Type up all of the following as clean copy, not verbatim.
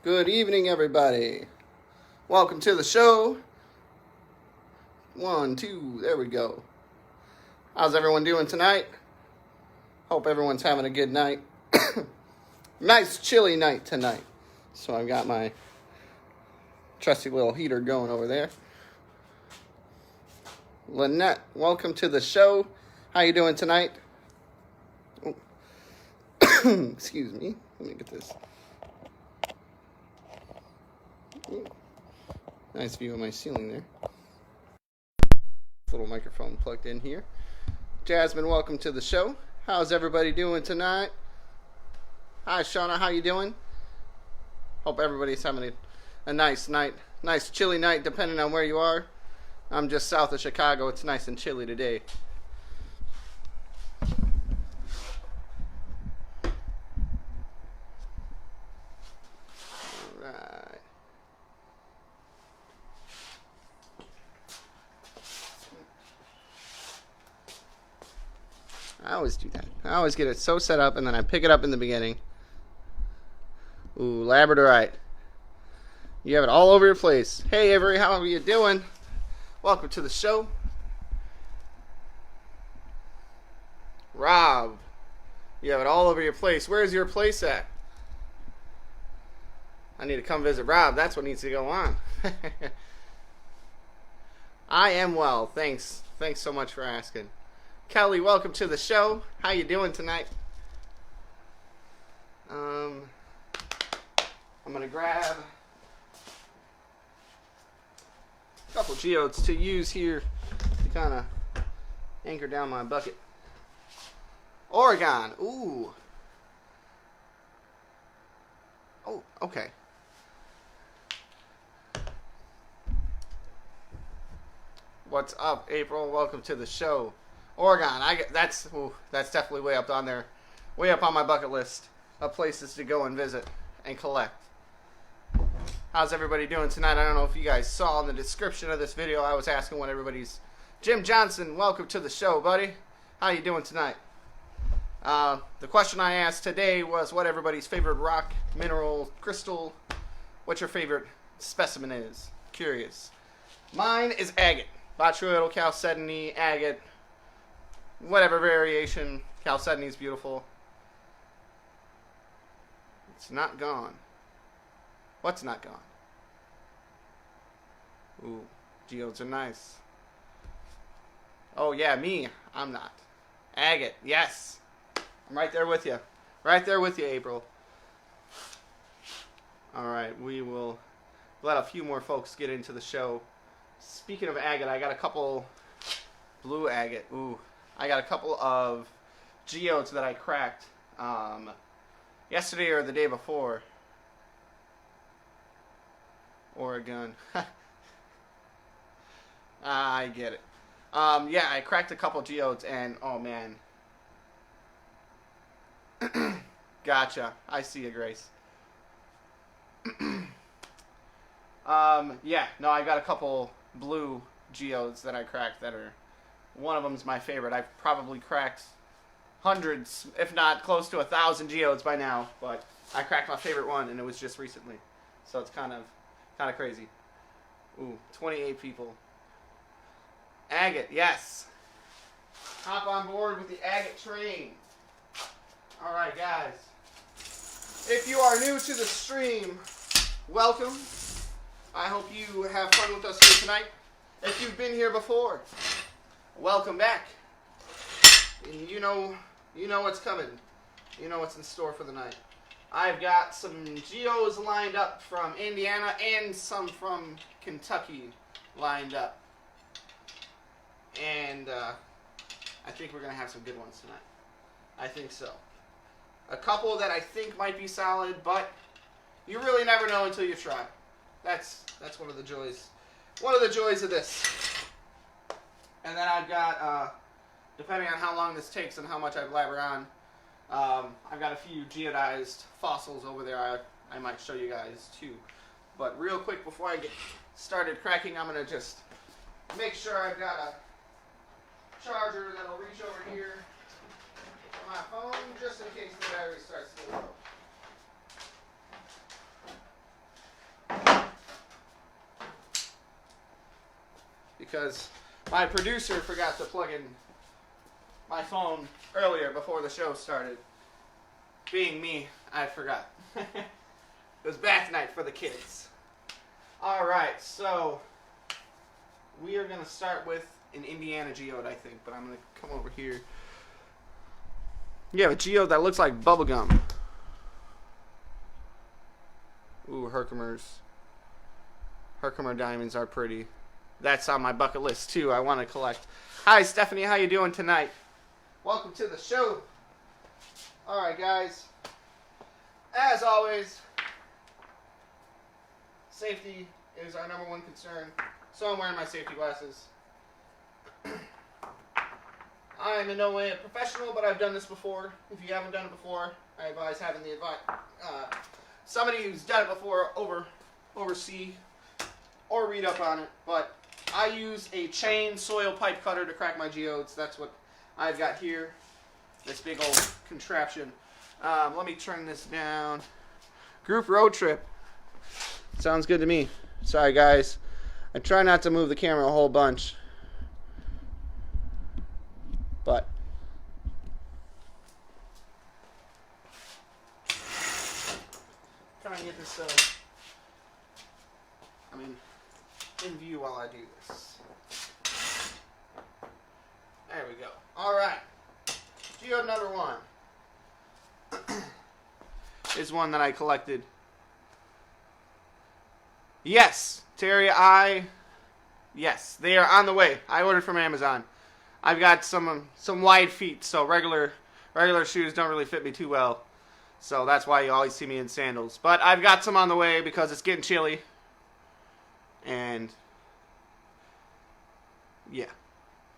Good evening, everybody. Welcome to the show. 1, 2, there we go. How's everyone doing tonight? Hope everyone's having a good night. Nice chilly night tonight. So I've got my trusty little heater going over there. Lynette, welcome to the show. How you doing tonight? Oh. Excuse me. Let me get this. Ooh. Nice view of my ceiling there. Little microphone plugged in here. Jasmine, welcome to the show. How's everybody doing tonight? Hi, Shauna. How you doing? Hope everybody's having a nice night. Nice chilly night, depending on where you are. I'm just south of Chicago. It's nice and chilly today. Alright. I always do that. I always get it so set up and then I pick it up in the beginning. Ooh, Labradorite. You have it all over your place. Hey, Avery, how are you doing? Welcome to the show. Rob, you have it all over your place. Where's your place at? I need to come visit Rob. That's what needs to go on. I am well. Thanks. Thanks so much for asking. Kelly, welcome to the show. How you doing tonight? I'm going to grab a couple geodes to use here to kind of anchor down my bucket. Oregon. Ooh. Oh, okay. What's up, April? Welcome to the show. Oregon. That's definitely way up on there. Way up on my bucket list of places to go and visit and collect. How's everybody doing tonight? I don't know if you guys saw in the description of this video, I was asking what everybody's... Jim Johnson, welcome to the show, buddy. How you doing tonight? The question I asked today was what everybody's favorite rock, mineral, crystal, what your favorite specimen is. Curious. Mine is agate. Botryoidal, chalcedony, agate, whatever variation. Chalcedony is beautiful. It's not gone. What's not gone? Ooh, geodes are nice. Oh yeah, me. I'm not. Agate, yes. I'm right there with you. Right there with you, April. Alright, we will let a few more folks get into the show. Speaking of agate, I got a couple blue agate. Ooh, I got a couple of geodes that I cracked yesterday or the day before. Oregon. I get it. Yeah, I cracked a couple geodes and oh man. Gotcha. I see you, Grace. Yeah, no, I got a couple blue geodes that I cracked that are, one of them's my favorite. I've probably cracked hundreds, if not close to 1,000 geodes by now, but I cracked my favorite one and it was just recently. So it's kind of crazy. Ooh, 28 people. Agate, yes. Hop on board with the agate train. Alright, guys. If you are new to the stream, welcome. I hope you have fun with us here tonight. If you've been here before, welcome back. And you know what's coming. You know what's in store for the night. I've got some geodes lined up from Indiana and some from Kentucky lined up. And I think we're going to have some good ones tonight. I think so. A couple that I think might be solid, but you really never know until you try. That's one of the joys. One of the joys of this. And then I've got, depending on how long this takes and how much I blabber on, I've got a few geodized fossils over there I might show you guys too. But real quick before I get started cracking, I'm going to just make sure I've got a charger that'll reach over here for my phone just in case the battery starts to go low. because my producer forgot to plug in my phone earlier before the show started. Being me, I forgot. It was bath night for the kids. Alright, so we are going to start with an Indiana geode, I think, but I'm going to come over here. You have a geode that looks like bubblegum. Ooh, Herkimer's. Herkimer diamonds are pretty. That's on my bucket list too. I want to collect. Hi Stephanie, how you doing tonight? Welcome to the show. Alright guys. As always, safety is our number one concern. So I'm wearing my safety glasses. I am in no way a professional, but I've done this before. If you haven't done it before, I advise having the somebody who's done it before oversee or read up on it. But I use a chain soil pipe cutter to crack my geodes. That's what I've got here. This big old contraption. Let me turn this down. Group road trip. Sounds good to me. Sorry guys. I try not to move the camera a whole bunch. But try and get this in view while I do this. There we go. Alright. Geode number 1 is one that I collected. Yes, Terry, yes, they are on the way. I ordered from Amazon. I've got some wide feet, so regular shoes don't really fit me too well. So that's why you always see me in sandals. But I've got some on the way because it's getting chilly. And yeah.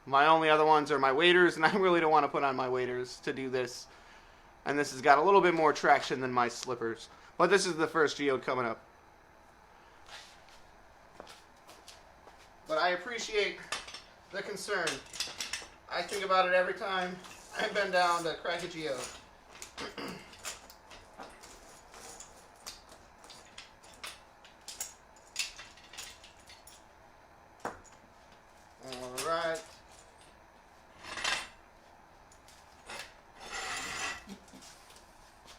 My only other ones are my waders, and I really don't want to put on my waders to do this. And this has got a little bit more traction than my slippers. But this is the first geode coming up. But I appreciate the concern. I think about it every time I bend down to crack a geode. Alright.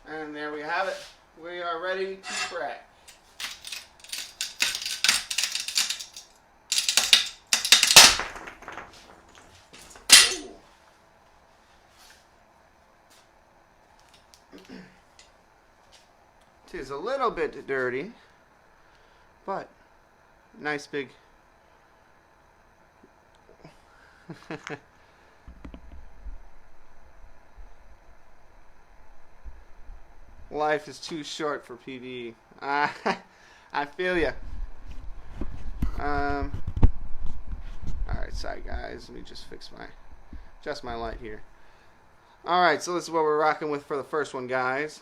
And there we have it. We are ready to crack. It is a little bit dirty, but nice big. Life is too short for PvE. I feel ya. Alright, sorry guys. Let me just adjust my light here. Alright, so this is what we're rocking with for the first one, guys.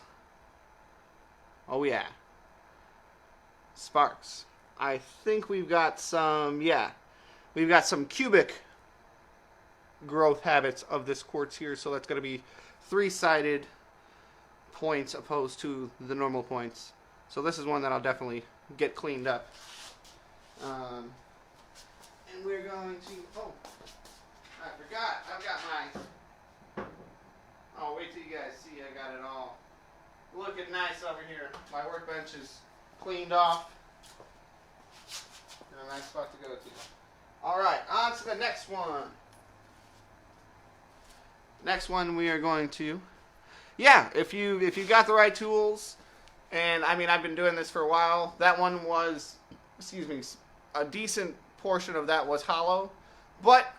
Oh yeah. Sparks. I think we've got some, we've got some cubic growth habits of this quartz here, so that's going to be 3-sided points opposed to the normal points. So this is one that I'll definitely get cleaned up. And we're going to, oh, I forgot, I've got my, oh, wait till you guys see I got it all looking nice over here. My workbench is cleaned off. And a nice spot to go to. Alright, on to the next one. Next one we are going to, if you got the right tools, and I mean I've been doing this for a while. That one was, excuse me, a decent portion of that was hollow, but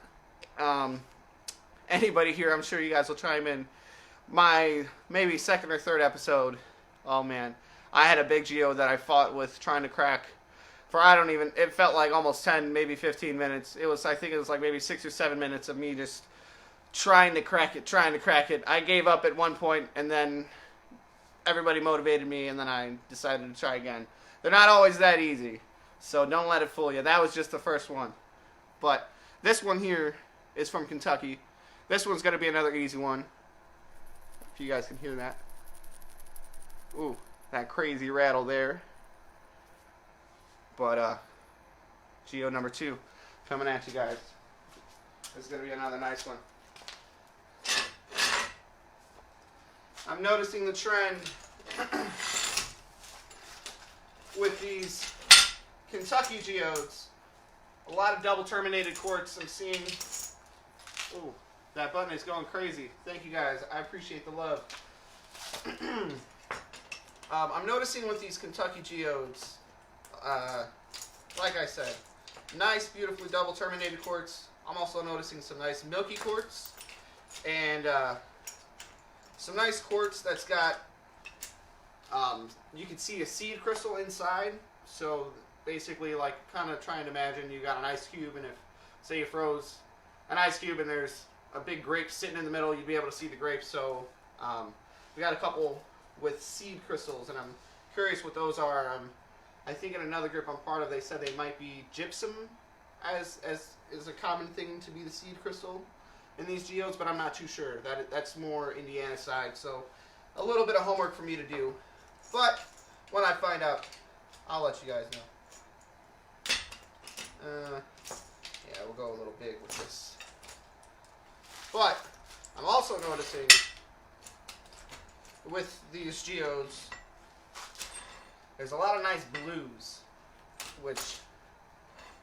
anybody here, I'm sure you guys will chime in. My maybe second or third episode, oh man, I had a big geode that I fought with trying to crack for it felt like almost 10, maybe 15 minutes. I think it was like maybe 6 or 7 minutes of me just trying to crack it. I gave up at one point, and then everybody motivated me, and then I decided to try again. They're not always that easy, so don't let it fool you. That was just the first one. But this one here is from Kentucky. This one's going to be another easy one. If you guys can hear that. Ooh, that crazy rattle there. But, geode number 2. coming at you guys. This is going to be another nice one. I'm noticing the trend with these Kentucky geodes. A lot of double terminated quartz I'm seeing. Ooh, that button is going crazy. Thank you guys. I appreciate the love. I'm noticing with these Kentucky geodes, like I said, nice, beautifully double terminated quartz. I'm also noticing some nice milky quartz and some nice quartz that's got, you can see a seed crystal inside. So basically, like, kind of trying to imagine you got an ice cube, and if, say, you froze an ice cube and there's a big grape sitting in the middle, you'd be able to see the grape. So we got a couple with seed crystals, and I'm curious what those are. I think in another group I'm part of, they said they might be gypsum as is a common thing to be the seed crystal in these geodes, but I'm not too sure. That's more Indiana side, so a little bit of homework for me to do. But when I find out, I'll let you guys know. Yeah, we'll go a little big with this. But I'm also noticing with these geodes, there's a lot of nice blues, which,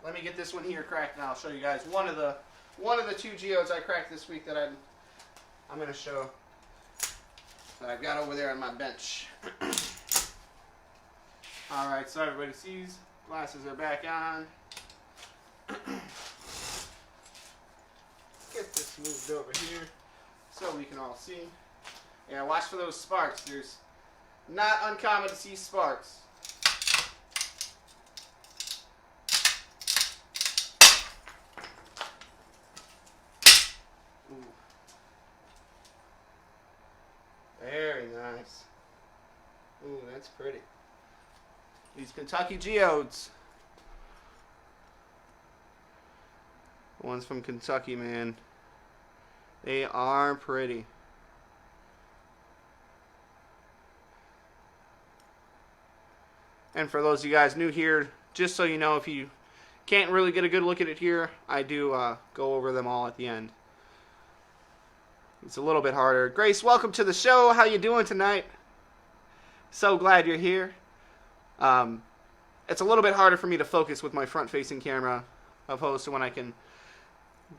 let me get this one here cracked and I'll show you guys one of the two geodes I cracked this week that I'm going to show that I've got over there on my bench. Alright, so everybody sees, glasses are back on. Get this moved over here so we can all see. Yeah, watch for those sparks. There's not uncommon to see sparks. Ooh. Very nice. Ooh, that's pretty. These Kentucky geodes. The ones from Kentucky, man. They are pretty. And for those of you guys new here, just so you know, if you can't really get a good look at it here, I do go over them all at the end. It's a little bit harder. Grace, welcome to the show. How you doing tonight? So glad you're here. It's a little bit harder for me to focus with my front-facing camera, opposed to when I can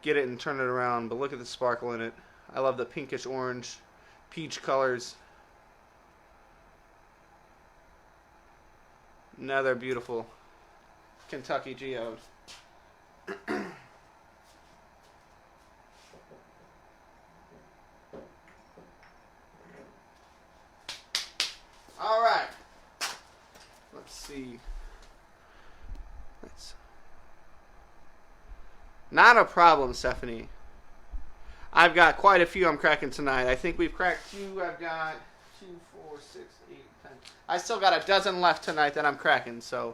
get it and turn it around. But look at the sparkle in it. I love the pinkish orange, peach colors. Another beautiful Kentucky geode. All right. Let's see. Not a problem, Stephanie. I've got quite a few I'm cracking tonight. I think we've cracked 2. I've got 2, 4, 6, 8, 10. I still got a dozen left tonight that I'm cracking, so.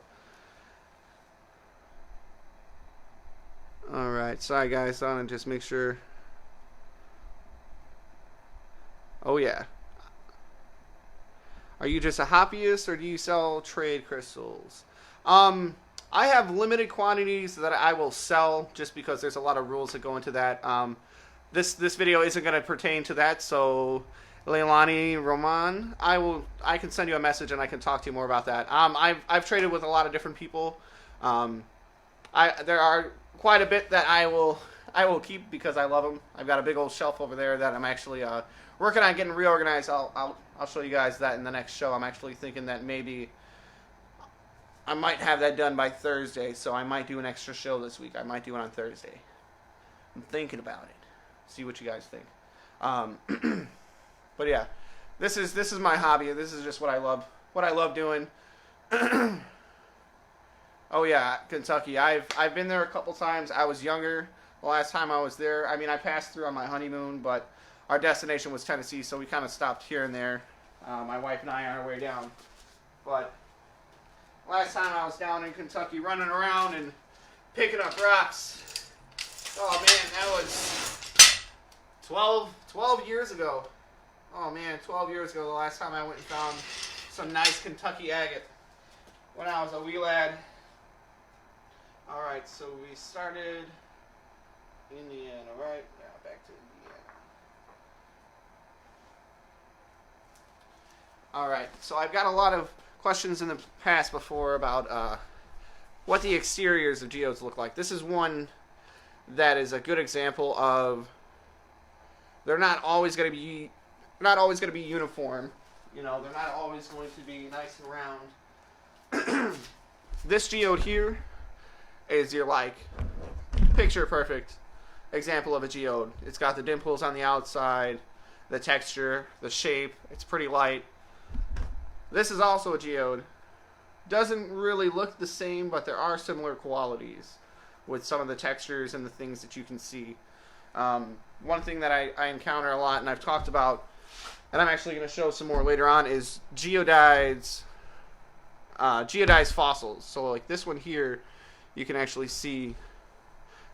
Alright, sorry guys, I want to just make sure. Oh yeah. Are you just a hobbyist or do you sell trade crystals? I have limited quantities that I will sell just because there's a lot of rules that go into that. This video isn't going to pertain to that, so Leilani Roman, I can send you a message and I can talk to you more about that. I've traded with a lot of different people. There are quite a bit that I will keep because I love them. I've got a big old shelf over there that I'm actually working on getting reorganized. I'll show you guys that in the next show. I'm actually thinking that maybe I might have that done by Thursday, so I might do an extra show this week. I might do it on Thursday. I'm thinking about it. See what you guys think. But yeah, this is my hobby. This is just what I love doing. Oh yeah, Kentucky. I've been there a couple times. I was younger the last time I was there. I mean, I passed through on my honeymoon, but our destination was Tennessee, so we kind of stopped here and there. My wife and I on our way down. But last time I was down in Kentucky running around and picking up rocks. Oh man, that was 12 years ago. Oh man, 12 years ago the last time I went and found some nice Kentucky agate when I was a wee lad. Alright, so we started Indiana, right? Now back to Indiana. Alright, so I've got a lot of questions in the past before about what the exteriors of geodes look like. This is one that is a good example of they're not always going to be uniform. You know, they're not always going to be nice and round. This geode here is your picture perfect example of a geode. It's got the dimples on the outside, the texture, the shape. It's pretty light. This is also a geode. Doesn't really look the same, but there are similar qualities with some of the textures and the things that you can see. One thing that I encounter a lot, and I've talked about, and I'm actually going to show some more later on, is geodized fossils. So like this one here, you can actually see,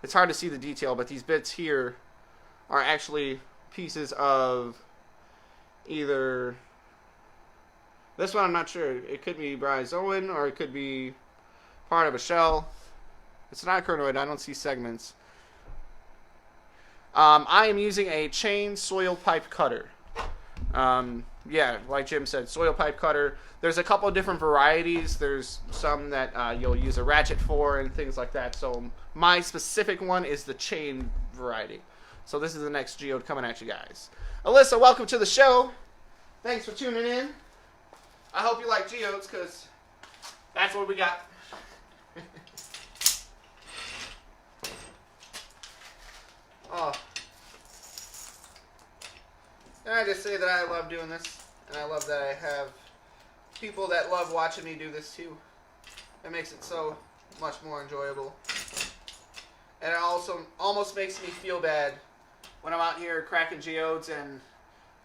it's hard to see the detail, but these bits here are actually pieces of either, this one I'm not sure, it could be bryozoan or it could be part of a shell. It's not crinoid, I don't see segments. I am using a chain soil pipe cutter. Yeah, like Jim said, soil pipe cutter. There's a couple of different varieties. There's some that you'll use a ratchet for and things like that. So my specific one is the chain variety. So this is the next geode coming at you guys. Alyssa, welcome to the show. Thanks for tuning in. I hope you like geodes, because that's what we got. Oh. And I just say that I love doing this, and I love that I have people that love watching me do this too. It makes it so much more enjoyable. And it also almost makes me feel bad when I'm out here cracking geodes and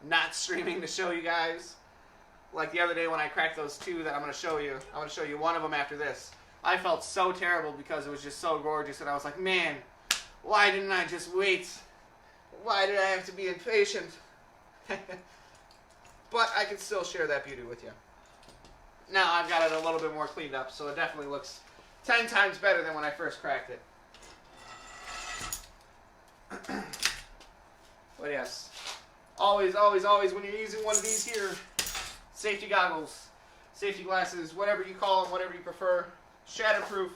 not streaming to show you guys. Like the other day when I cracked those two that I'm going to show you. I'm going to show you one of them after this. I felt so terrible because it was just so gorgeous, and I was like, man, why didn't I just wait? Why did I have to be impatient? But I can still share that beauty with you. Now I've got it a little bit more cleaned up, so it definitely looks 10 times better than when I first cracked it. But yes, always, always, always when you're using one of these here, safety goggles, safety glasses, whatever you call them, whatever you prefer, shatterproof,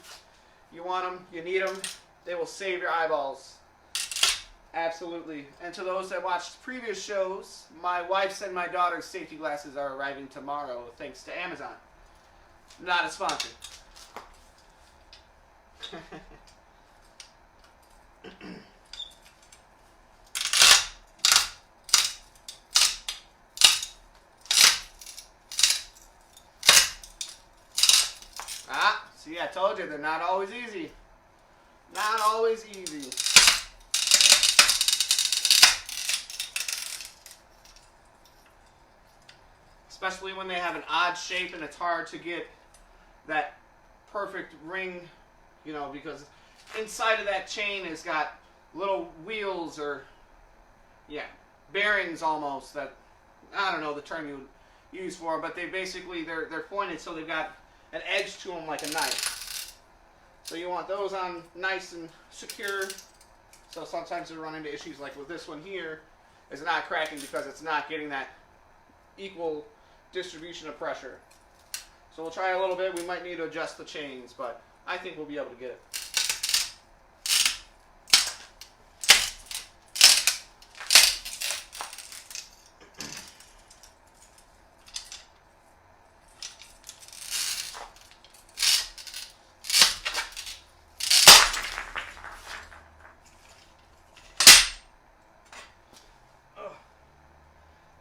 you want them, you need them, they will save your eyeballs. Absolutely. And to those that watched previous shows, my wife's and my daughter's safety glasses are arriving tomorrow, thanks to Amazon. Not a sponsor. See, I told you, they're not always easy. Not always easy. Especially when they have an odd shape and it's hard to get that perfect ring, you know, because inside of that chain has got little wheels or, yeah, bearings almost that, I don't know the term you would use for them, but they basically, they're pointed so they've got an edge to them like a knife. So you want those on nice and secure. So sometimes you run into issues like with this one here, is not cracking because it's not getting that equal distribution of pressure. So we'll try a little bit. We might need to adjust the chains, but I think we'll be able to get it.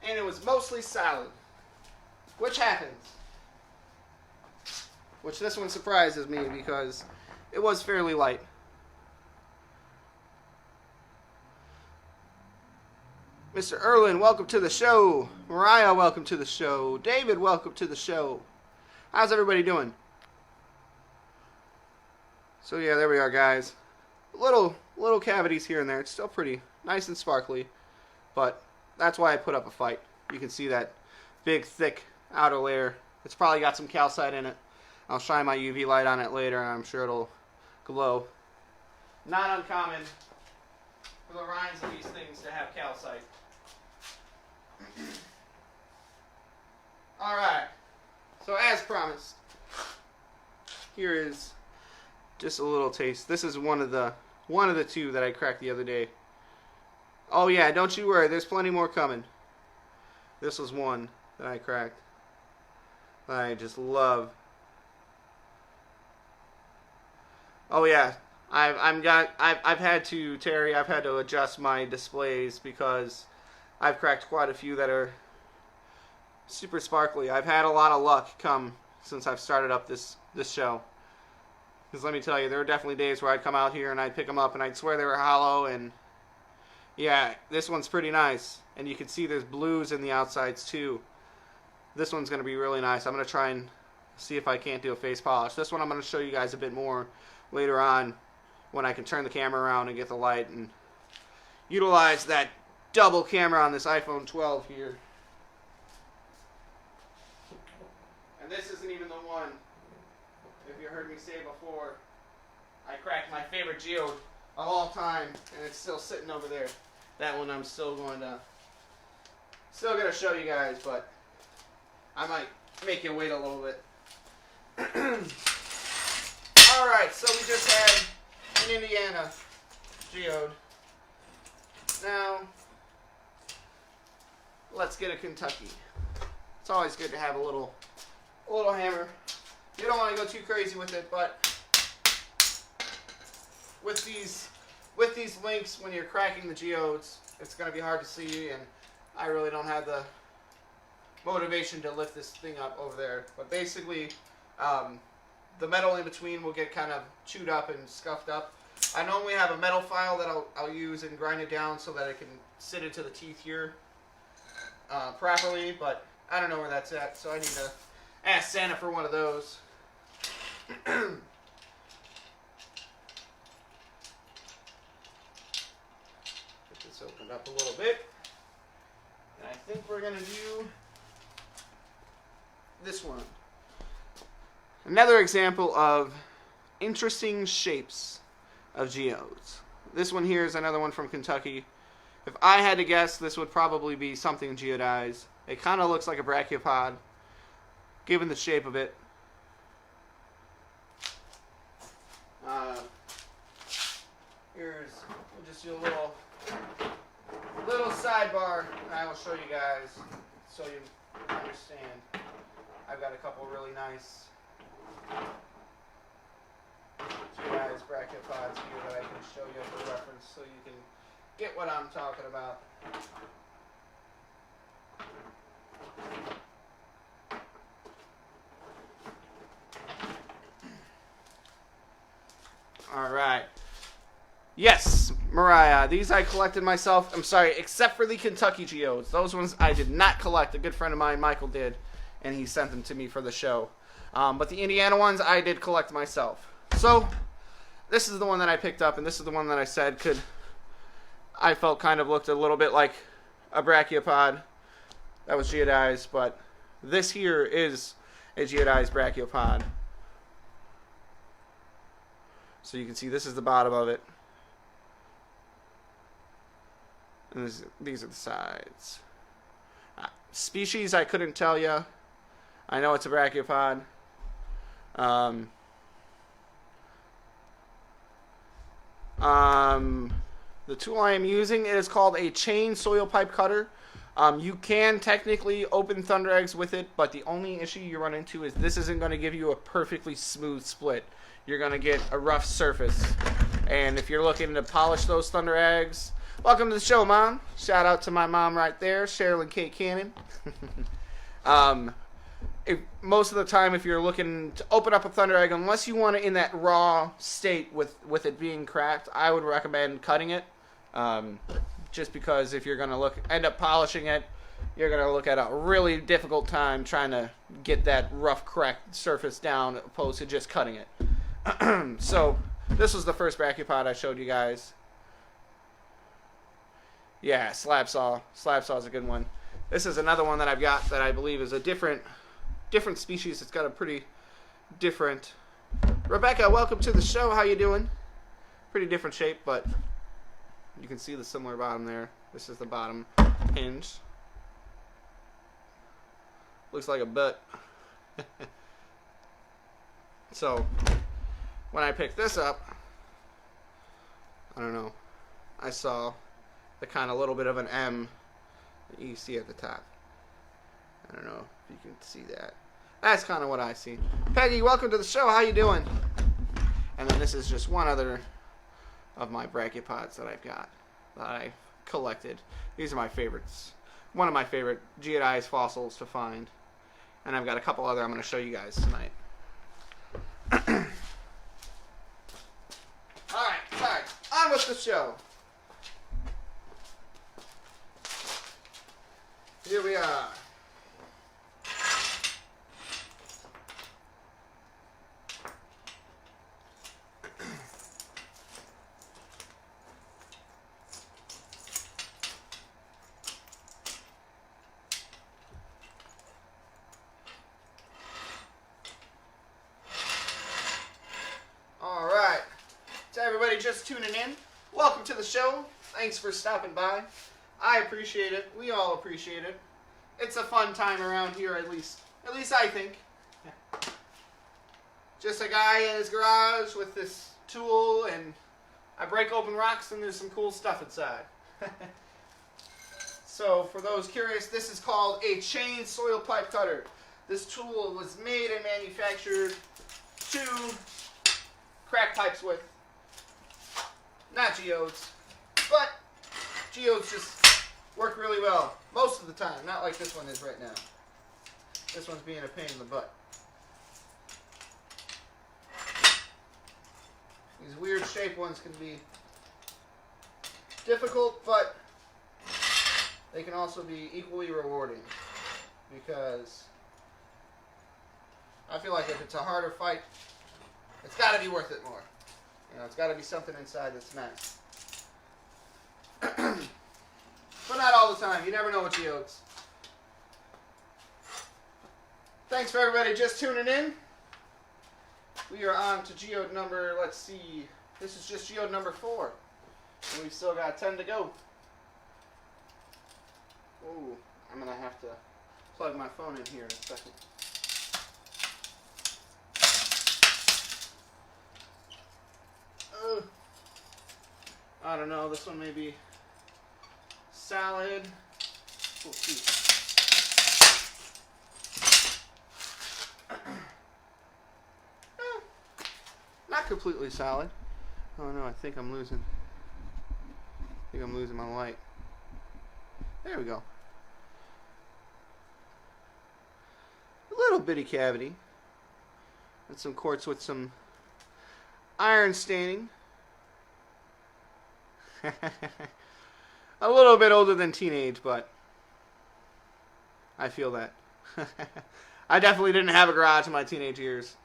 And it was mostly solid, which happens. Which this one surprises me because it was fairly light. Mr. Erlin, welcome to the show. Mariah, welcome to the show. David, welcome to the show. How's everybody doing? So yeah, there we are, guys. Little cavities here and there. It's still pretty nice and sparkly, but that's why I put up a fight. You can see that big, thick outer layer. It's probably got some calcite in it. I'll shine my UV light on it later, and I'm sure it'll glow. Not uncommon for the rinds of these things to have calcite. Alright, so as promised, here is just a little taste. This is one of the two that I cracked the other day. Oh yeah, don't you worry, there's plenty more coming. This was one that I cracked. I just love. Oh yeah, I've had to adjust my displays because I've cracked quite a few that are super sparkly. I've had a lot of luck come since I've started up this show. Because let me tell you, there were definitely days where I'd come out here and I'd pick them up and I'd swear they were hollow, and yeah, this one's pretty nice. And you can see there's blues in the outsides too. This one's going to be really nice. I'm going to try and see if I can't do a face polish. This one I'm going to show you guys a bit more later on when I can turn the camera around and get the light and utilize that double camera on this iPhone 12 here. And this isn't even the one, if you heard me say before, I cracked my favorite geode of all time, and it's still sitting over there. That one I'm still going to show you guys, but I might make you wait a little bit. Alright, so we just had an Indiana geode. Now, let's get a Kentucky. It's always good to have a little hammer. You don't want to go too crazy with it, but with these links, when you're cracking the geodes, it's going to be hard to see, and I really don't have the motivation to lift this thing up over there. But basically, the metal in between will get kind of chewed up and scuffed up. I normally have a metal file that I'll use and grind it down so that it can sit into the teeth here properly, but I don't know where that's at, so I need to ask Santa for one of those. Get this opened up a little bit. And I think we're going to do this one. Another example of interesting shapes of geodes. This one here is another one from Kentucky. If I had to guess, this would probably be something geodized. It kind of looks like a brachiopod, given the shape of it. We'll just do a little sidebar, and I will show you guys so you understand. I've got a couple really nice geodized brachiopods here that I can show you for reference so you can get what I'm talking about. Alright. Yes, Mariah. These I collected myself. I'm sorry, except for the Kentucky geodes. Those ones I did not collect. A good friend of mine, Michael, did, and he sent them to me for the show. But the Indiana ones I did collect myself. So, this is the one that I picked up, and this is the one that I said I felt kind of looked a little bit like a brachiopod that was geodized, but this here is a geodized brachiopod. So you can see this is the bottom of it. And these are the sides. Species I couldn't tell you. I know it's a brachiopod. The tool I am using is called a chain soil pipe cutter. You can technically open thunder eggs with it, but the only issue you run into is this isn't going to give you a perfectly smooth split. You're going to get a rough surface. And if you're looking to polish those thunder eggs, welcome to the show, Mom. Shout out to my mom right there, Sherilyn Kate Cannon. Most of the time, if you're looking to open up a thunder egg, unless you want it in that raw state with it being cracked, I would recommend cutting it. Just because if you're going to end up polishing it, you're going to look at a really difficult time trying to get that rough cracked surface down opposed to just cutting it. So this was the first brachiopod I showed you guys. Yeah, slab saw. Slab saw is a good one. This is another one that I've got that I believe is a different species. It's got a pretty different Rebecca, welcome to the show. How you doing? Pretty different shape, but you can see the similar bottom there. This is the bottom hinge. Looks like a butt. So, when I picked this up, I don't know, I saw the kind of little bit of an M that you see at the top. I don't know if you can see that. That's kind of what I see. Peggy, welcome to the show. How you doing? And then this is just one other of my brachiopods that I've got, that I've collected. These are my favorites. One of my favorite geodized fossils to find. And I've got a couple other I'm going to show you guys tonight. Alright, on with the show. Here we are. Alright, to everybody just tuning in, welcome to the show. Thanks for stopping by. I appreciate it. We all appreciate it. It's a fun time around here, at least I think. Just a guy in his garage with this tool, and I break open rocks and there's some cool stuff inside. So for those curious, this is called a chain soil pipe cutter. This tool was made and manufactured to crack pipes with. Not geodes, but geodes just work really well most of the time. Not like this one is right now. This one's being a pain in the butt. These weird shaped ones can be difficult, but they can also be equally rewarding, because I feel like if it's a harder fight, it's got to be worth it more. You know, it's got to be something inside that's nice. But not all the time. You never know with geodes. Thanks for everybody just tuning in. We are on to geode number, let's see, this is just geode number 4. And we've still got 10 to go. Ooh, I'm going to have to plug my phone in here in a second. I don't know, this one may be solid. We'll see. Not completely solid. Oh no, I think I'm losing my light. There we go. A little bitty cavity. And some quartz with some iron staining. A little bit older than teenage, but I feel that. I definitely didn't have a garage in my teenage years.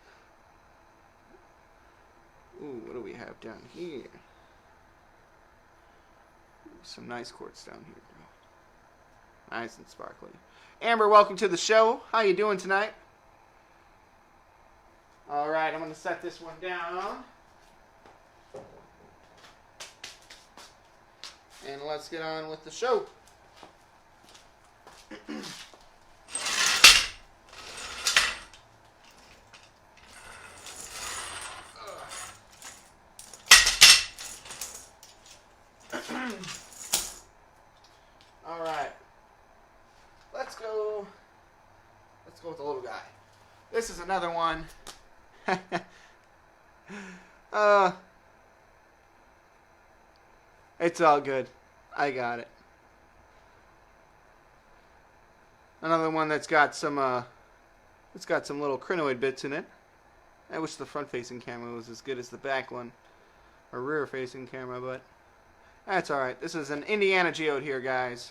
Ooh, what do we have down here? Ooh, some nice quartz down here. Nice and sparkly. Amber, welcome to the show. How you doing tonight? Alright, I'm going to set this one down. And let's get on with the show. All right. Let's go with the little guy. This is another one. It's all good. I got it. Another one that's got some little crinoid bits in it. I wish the front-facing camera was as good as the back one, or rear-facing camera, but that's all right. This is an Indiana geode here, guys.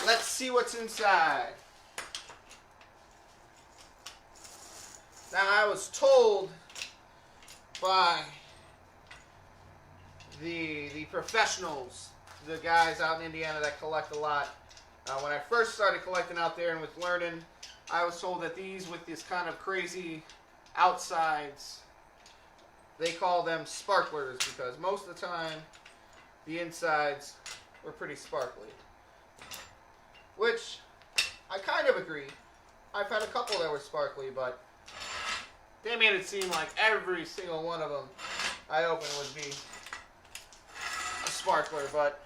Let's see what's inside. Now, I was told by the professionals, the guys out in Indiana that collect a lot. When I first started collecting out there and was learning, I was told that these with this kind of crazy outsides, they call them sparklers because most of the time the insides were pretty sparkly. Which I kind of agree. I've had a couple that were sparkly, but they made it seem like every single one of them I opened would be a sparkler, but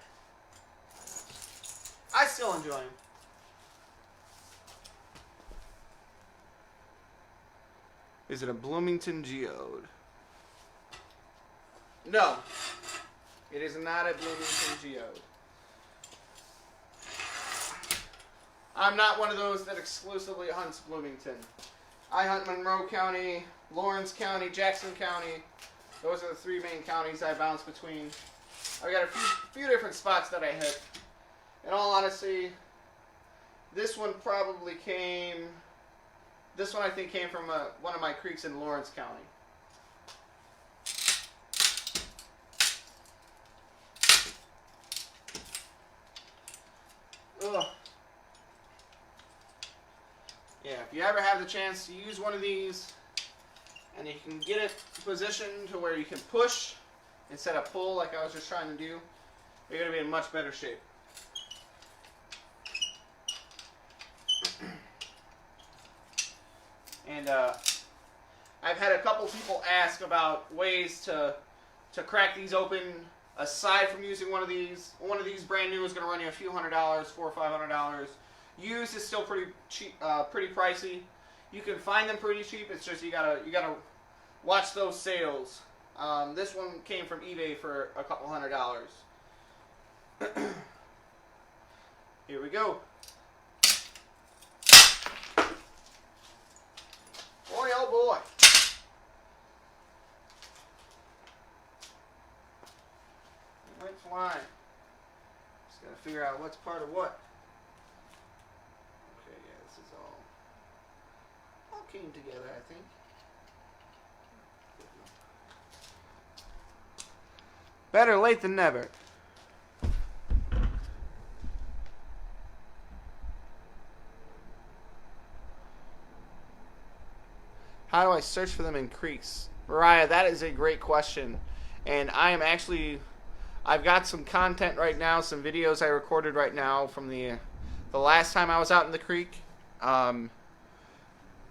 I still enjoy them. Is it a Bloomington geode? No, it is not a Bloomington geode. I'm not one of those that exclusively hunts Bloomington. I hunt Monroe County, Lawrence County, Jackson County. Those are the three main counties I bounce between. I've got a few different spots that I hit. In all honesty, this one probably came... This one I think came from one of my creeks in Lawrence County. Ugh. Yeah, if you ever have the chance to use one of these and you can get it positioned to where you can push instead of pull like I was just trying to do, you're going to be in much better shape. And I've had a couple people ask about ways to crack these open aside from using one of these. One of these brand new is going to run you a few $100, $400 or $500. Used is still pretty cheap, pretty pricey. You can find them pretty cheap. It's just you gotta watch those sales. This one came from eBay for a couple $100. Here we go. Boy, oh boy. It went flying. Just gotta figure out what's part of what. Okay, yeah, this is all came together, I think. Better late than never. How do I search for them in creeks? Mariah, that is a great question. And I am actually, I've got some content right now, some videos I recorded right now from the last time I was out in the creek.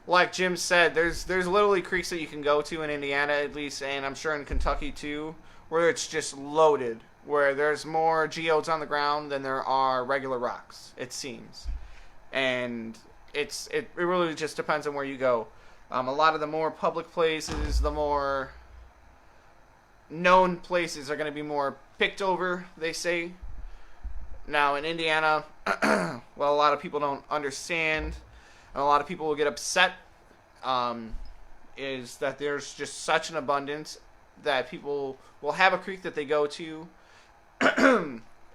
Like Jim said, there's literally creeks that you can go to in Indiana at least, and I'm sure in Kentucky too, where it's just loaded, where there's more geodes on the ground than there are regular rocks, it seems. And it really just depends on where you go. A lot of the more public places, the more known places are going to be more picked over, they say. Now, in Indiana, well, a lot of people don't understand, and a lot of people will get upset, is that there's just such an abundance that people will have a creek that they go to,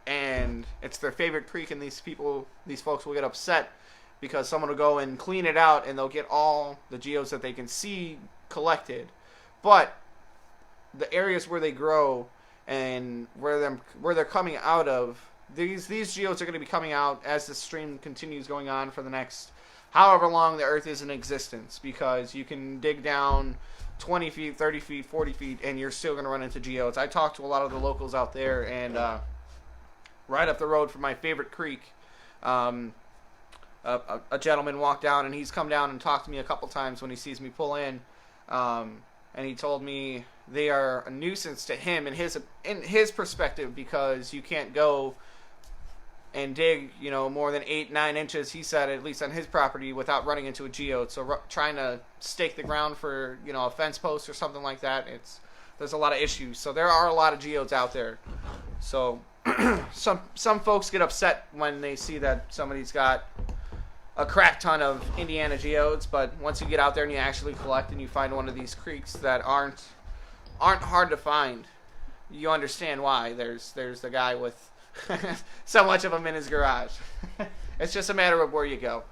and it's their favorite creek, and these folks will get upset because someone will go and clean it out, and they'll get all the geodes that they can see collected. But the areas where they grow and where they're coming out of, these geodes are going to be coming out as the stream continues going on for the next however long the earth is in existence, because you can dig down 20 feet, 30 feet, 40 feet, and you're still going to run into geodes. I talked to a lot of the locals out there, and right up the road from my favorite creek, a gentleman walked down, and he's come down and talked to me a couple times when he sees me pull in, and he told me they are a nuisance to him in his perspective, because you can't go and dig, more than 8-9 inches, he said, at least on his property, without running into a geode. So trying to stake the ground for, a fence post or something like that, there's a lot of issues. So there are a lot of geodes out there. So some folks get upset when they see that somebody's got a crap ton of Indiana geodes, but once you get out there and you actually collect and you find one of these creeks that aren't hard to find, you understand why there's the guy with so much of them in his garage. It's just a matter of where you go.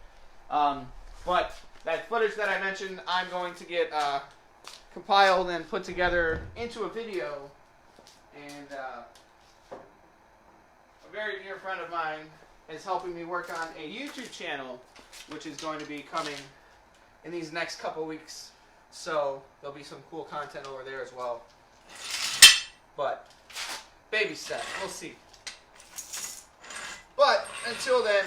But that footage that I mentioned, I'm going to get compiled and put together into a video. And a very dear friend of mine is helping me work on a YouTube channel, which is going to be coming in these next couple weeks. So there'll be some cool content over there as well. But baby steps, we'll see. But until then,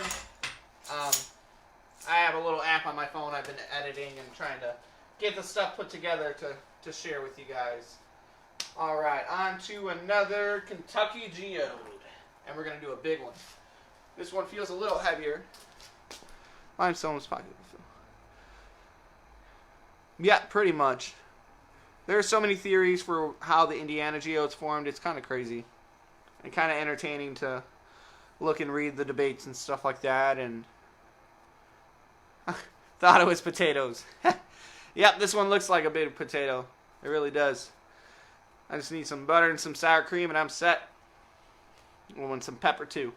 I have a little app on my phone I've been editing and trying to get the stuff put together to share with you guys. Alright, on to another Kentucky geode. And we're going to do a big one. This one feels a little heavier. Limestone's pocket. Yeah, pretty much. There are so many theories for how the Indiana geodes formed. It's kind of crazy. And kind of entertaining to look and read the debates and stuff like that. And thought it was potatoes. Yep, this one looks like a big potato. It really does. I just need some butter and some sour cream and I'm set. Oh, and some pepper too.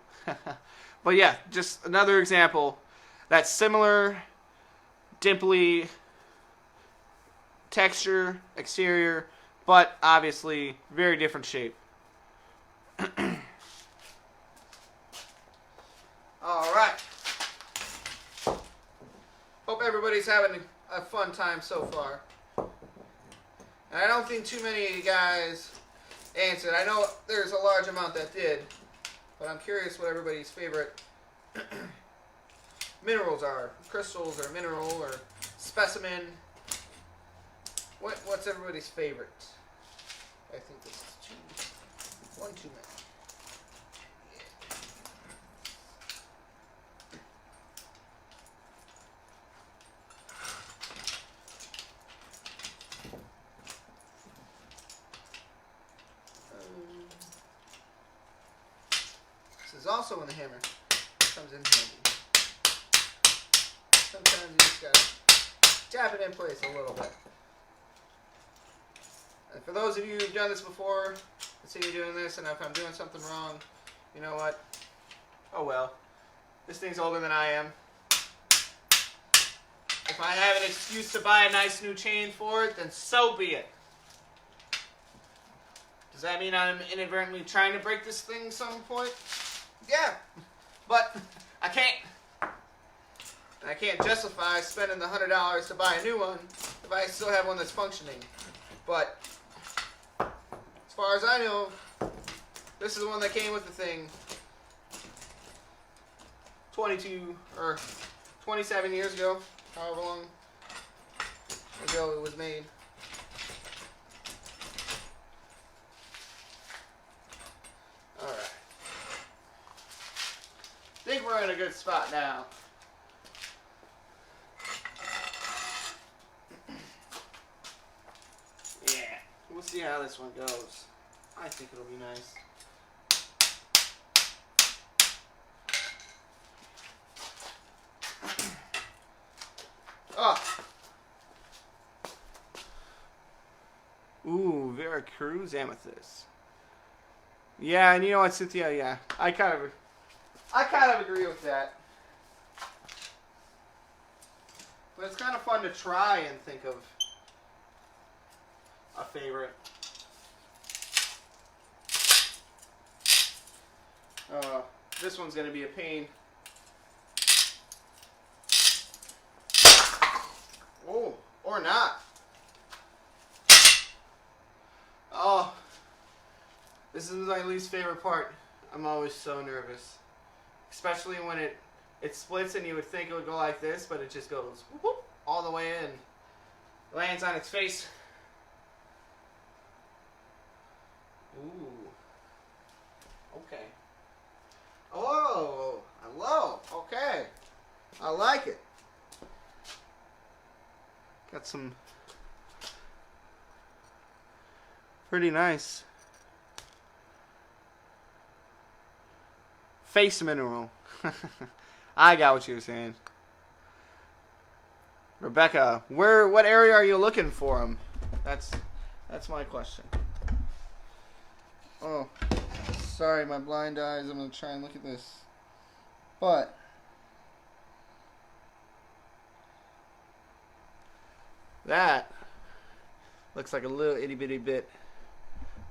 But yeah, just another example. That's similar, dimply texture, exterior, but obviously very different shape. Alright. Hope everybody's having a fun time so far. And I don't think too many of you guys answered. I know there's a large amount that did, but I'm curious what everybody's favorite minerals are. Crystals or mineral or specimen. What's everybody's favorite? I think this is one too many. This is also when the hammer comes in handy. Sometimes you just gotta tap it in place a little bit. And for those of you who've done this before, let's say you're doing this, and if I'm doing something wrong, you know what? Oh well. This thing's older than I am. If I have an excuse to buy a nice new chain for it, then so be it. Does that mean I'm inadvertently trying to break this thing some point? Yeah. But I can't. I can't justify spending the $100 to buy a new one if I still have one that's functioning. But as far as I know, this is the one that came with the thing 22 or 27 years ago, however long ago it was made. Alright. I think we're in a good spot now. We'll see how this one goes. I think it'll be nice. Oh. Ooh, Veracruz amethyst. Yeah, and you know what, Cynthia? Yeah, I kind of agree with that. But it's kind of fun to try and think of a favorite. This one's going to be a pain. Oh, or not. Oh, this is my least favorite part. I'm always so nervous. Especially when it splits and you would think it would go like this, but it just goes whoop, whoop, all the way in. Lands on its face. Ooh. Okay. Oh, hello. Okay. I like it. Got some pretty nice face mineral. I got what you were saying. Rebecca, what area are you looking for them? That's my question. Oh, sorry, my blind eyes. I'm going to try and look at this. But that looks like a little itty bitty bit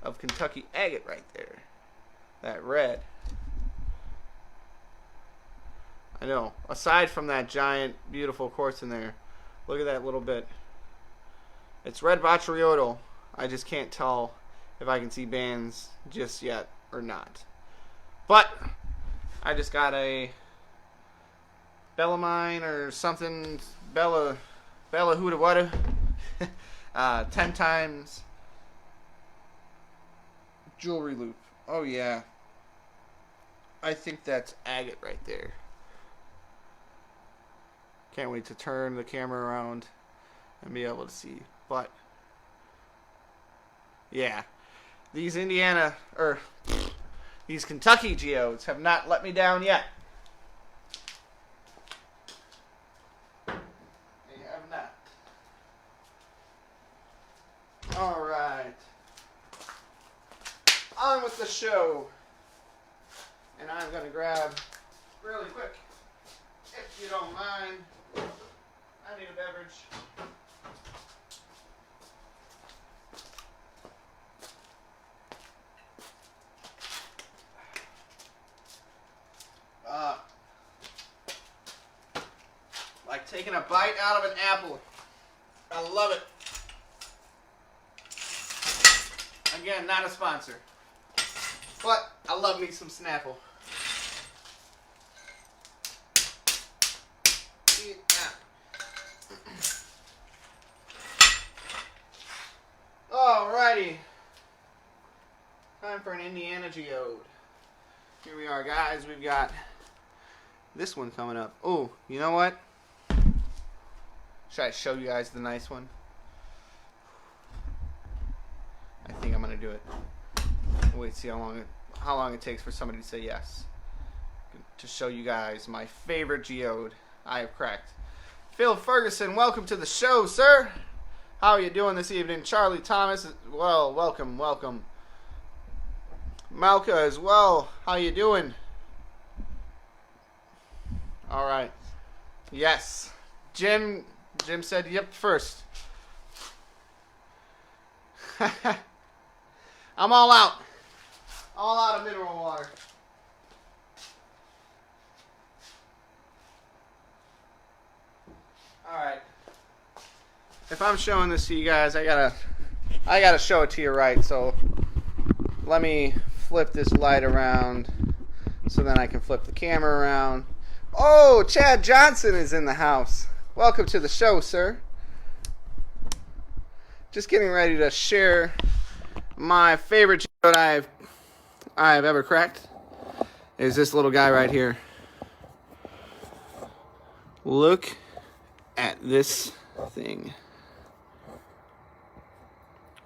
of Kentucky agate right there. That red. I know. Aside from that giant, beautiful quartz in there, look at that little bit. It's red botryoidal. I just can't tell if I can see bands just yet or not. But I just got a Bellamine or something, Bella Huda Wada, 10 times jewelry loop. Oh yeah, I think that's agate right there. Can't wait to turn the camera around and be able to see. But yeah, these these Kentucky geodes have not let me down yet. They have not. All right, on with the show. And I'm gonna grab really quick, if you don't mind. I need a beverage. Like taking a bite out of an apple. I love it. Again, not a sponsor. But I love me some Snapple. Alrighty. Time for an Indiana geode. Here we are, guys. We've got this one coming up. Oh, you know what? Should I show you guys the nice one? I think I'm gonna do it. Wait, see how long it takes for somebody to say yes. To show you guys my favorite geode I have cracked. Phil Ferguson, welcome to the show, sir. How are you doing this evening? Charlie Thomas, well, welcome. Malka as well. How you doing? All right. Yes. Jim said yep first. I'm all out. All out of mineral water. All right. If I'm showing this to you guys, I gotta show it to you right. So let me flip this light around so then I can flip the camera around. Oh, Chad Johnson is in the house. Welcome to the show, sir. Just getting ready to share my favorite geode I've ever cracked. Is this little guy right here. Look at this thing.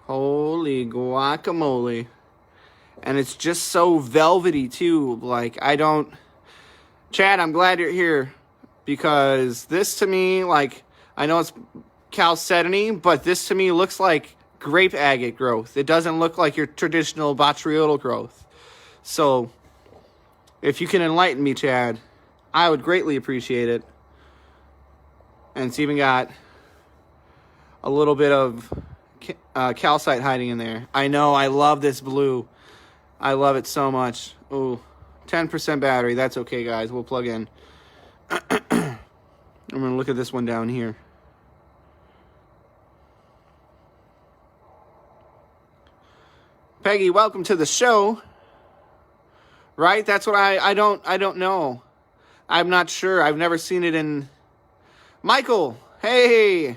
Holy guacamole. And it's just so velvety too. Like, Chad, I'm glad you're here, because this to me, like, I know it's chalcedony, but this to me looks like grape agate growth. It doesn't look like your traditional botryoidal growth. So if you can enlighten me, Chad, I would greatly appreciate it. And it's even got a little bit of calcite hiding in there. I know, I love this blue. I love it so much. Ooh, 10% battery. That's okay, guys. We'll plug in. I'm going to look at this one down here. Peggy, welcome to the show. Right? That's what I don't know. I'm not sure. I've never seen it in... Michael, hey,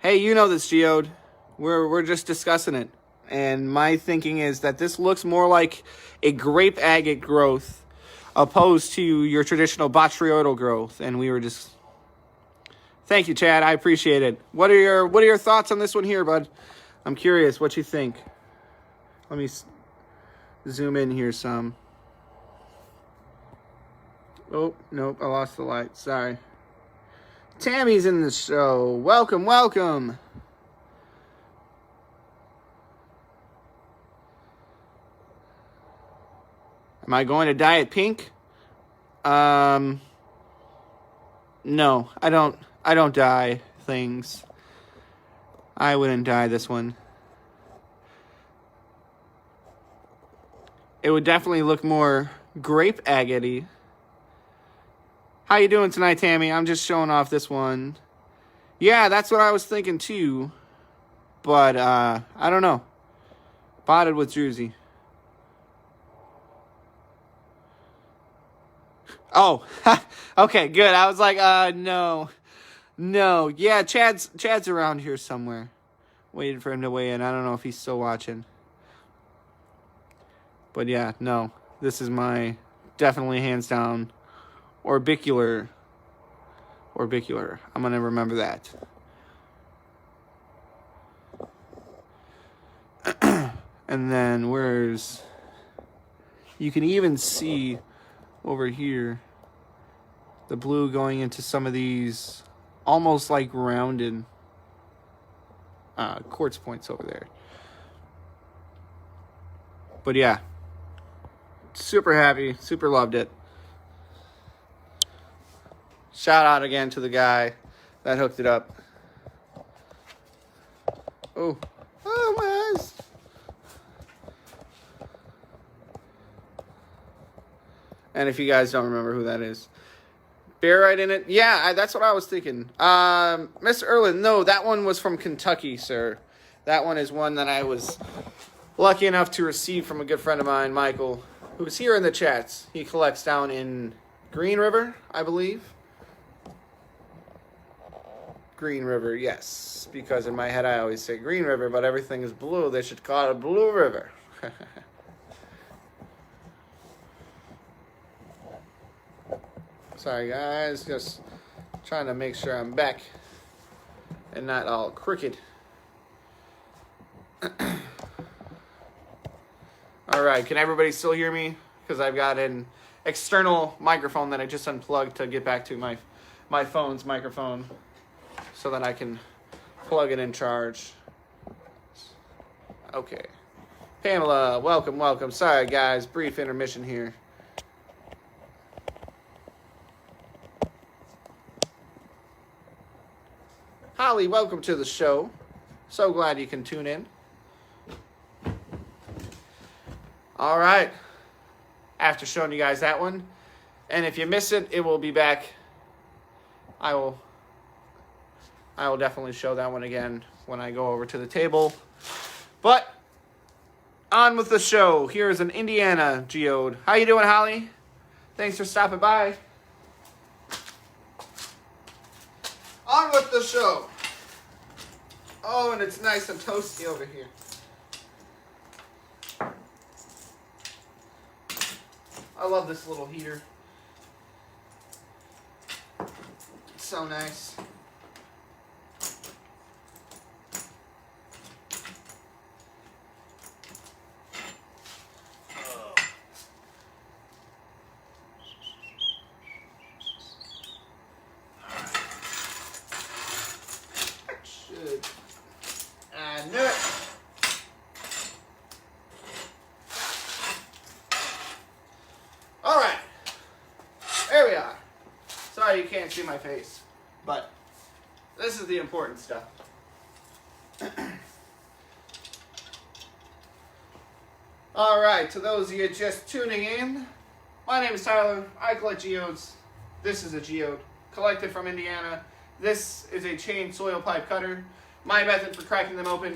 you know this geode. We're just discussing it. And my thinking is that this looks more like a grape agate growth opposed to your traditional botryoidal growth. And we were just... Thank you, Chad. I appreciate it. What are your thoughts on this one here, bud? I'm curious what you think. Let me zoom in here some. Oh, nope, I lost the light. Sorry. Tammy's in the show. Welcome. Am I going to dye it pink? No, I don't dye things. I wouldn't dye this one. It would definitely look more grape agate-y. How you doing tonight, Tammy? I'm just showing off this one. Yeah, that's what I was thinking too. but I don't know. Botted with Druzy. Oh, okay, good. I was like, no. Yeah, Chad's around here somewhere. Waiting for him to weigh in. I don't know if he's still watching. But yeah, no. This is my definitely hands down orbicular. I'm going to remember that. And then where's... You can even see over here the blue going into some of these almost like rounded quartz points over there. But yeah, super happy, super loved it. Shout out again to the guy that hooked it up. Oh my eyes. And if you guys don't remember who that is, barite in it. Yeah, that's what I was thinking. Mr. Erlin, no, that one was from Kentucky, sir. That one is one that I was lucky enough to receive from a good friend of mine, Michael, who's here in the chats. He collects down in Green River, I believe. Green River, yes. Because in my head I always say Green River, but everything is blue. They should call it Blue River. Sorry, guys. Just trying to make sure I'm back and not all crooked. All right. Can everybody still hear me? Because I've got an external microphone that I just unplugged to get back to my phone's microphone so that I can plug it in charge. Okay. Pamela, welcome. Sorry, guys. Brief intermission here. Holly, welcome to the show. So glad you can tune in. All right. After showing you guys that one, and if you miss it, it will be back. I will definitely show that one again when I go over to the table. But on with the show. Here's an Indiana geode. How you doing, Holly? Thanks for stopping by. On with the show. Oh, and it's nice and toasty over here. I love this little heater. It's so nice. I knew it. All right. There we are. Sorry you can't see my face, but this is the important stuff. All right, to those of you just tuning in, my name is Tyler. I collect geodes. This is a geode collected from Indiana. This is a chain soil pipe cutter. My method for cracking them open.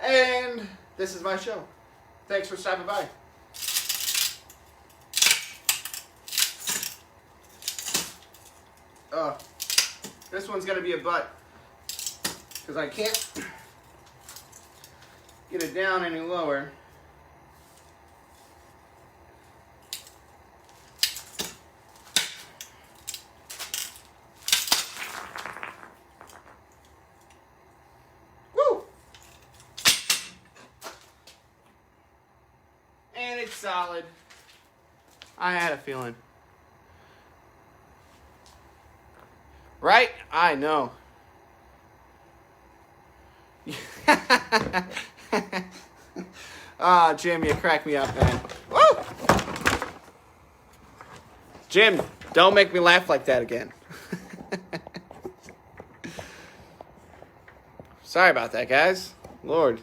And this is my show. Thanks for stopping by. This one's going to be a butt, because I can't get it down any lower. Woo! And it's solid. I had a feeling. Right? I know. Jim, you crack me up, man. Woo! Jim, don't make me laugh like that again. Sorry about that, guys. Lord,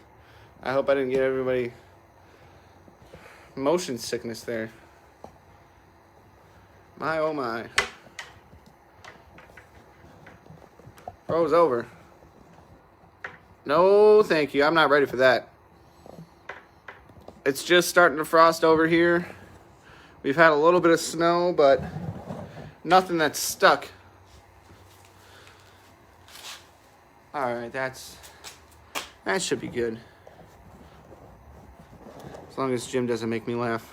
I hope I didn't get everybody motion sickness there. My, oh my. Froze over. No, thank you. I'm not ready for that. It's just starting to frost over here. We've had a little bit of snow, but nothing that's stuck. All right, that should be good. As long as Jim doesn't make me laugh.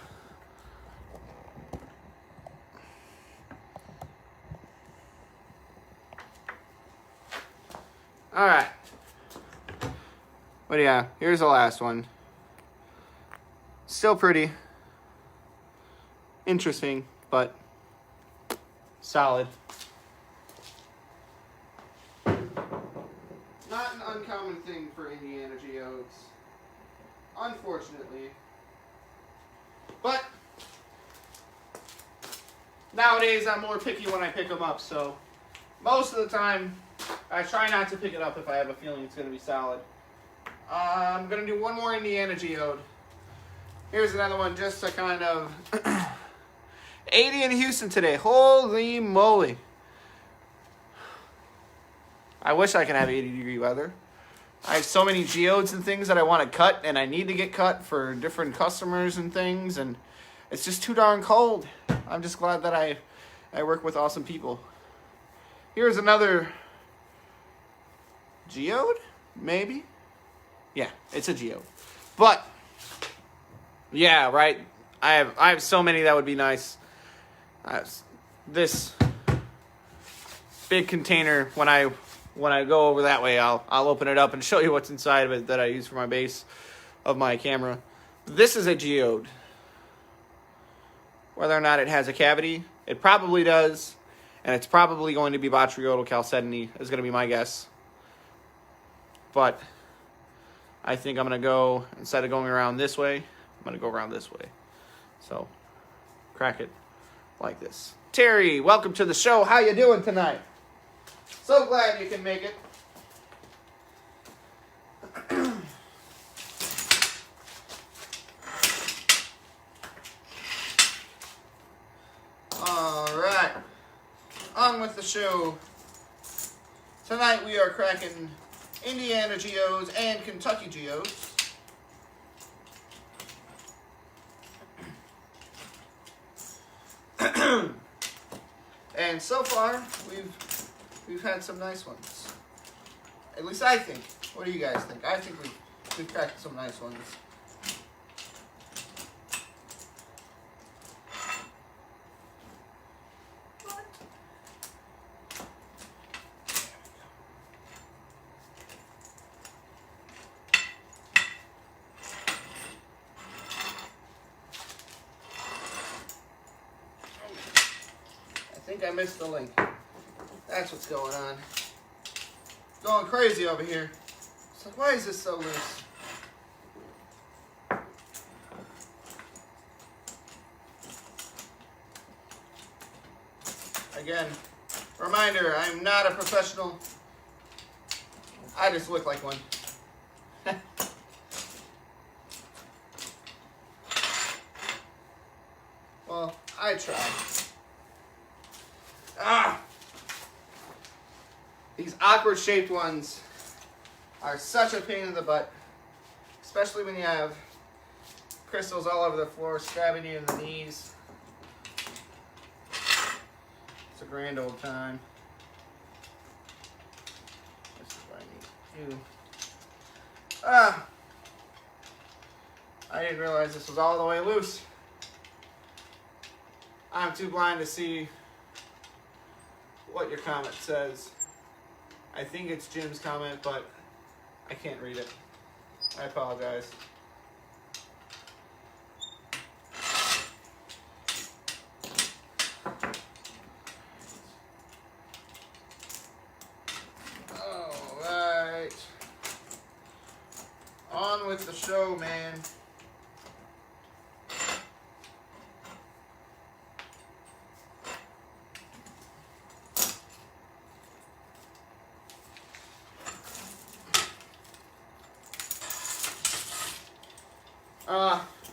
All right. But yeah, here's the last one. Still pretty. Interesting, but solid. Not an uncommon thing for Indiana geodes, unfortunately. But nowadays I'm more picky when I pick them up, so most of the time I try not to pick it up if I have a feeling it's going to be solid. I'm going to do one more Indiana geode. Here's another one just to kind of... 80 in Houston today. Holy moly. I wish I could have 80-degree weather. I have so many geodes and things that I want to cut, and I need to get cut for different customers and things, and it's just too darn cold. I'm just glad that I work with awesome people. Here's another geode, maybe? Yeah, it's a geode. But, yeah, right? I have so many that would be nice. This big container, when I go over that way, I'll open it up and show you what's inside of it that I use for my base of my camera. This is a geode. Whether or not it has a cavity, it probably does, and it's probably going to be botryoidal chalcedony is going to be my guess. But I think I'm going to go, instead of going around this way, I'm going to go around this way. So, crack it like this. Terry, welcome to the show. How you doing tonight? So glad you can make it. All right, on with the show. Tonight we are cracking Indiana geodes and Kentucky geodes. And so far, we've had some nice ones. At least I think. What do you guys think? I think we've cracked some nice ones. I think I missed the link. That's what's going on. Going crazy over here. It's like, why is this so loose? Again, reminder, I'm not a professional. I just look like one. Well, I try. These awkward shaped ones are such a pain in the butt, especially when you have crystals all over the floor, stabbing you in the knees. It's a grand old time. This is what I need to do. I didn't realize this was all the way loose. I'm too blind to see what your comment says. I think it's Jim's comment, but I can't read it. I apologize. All right. On with the show, man.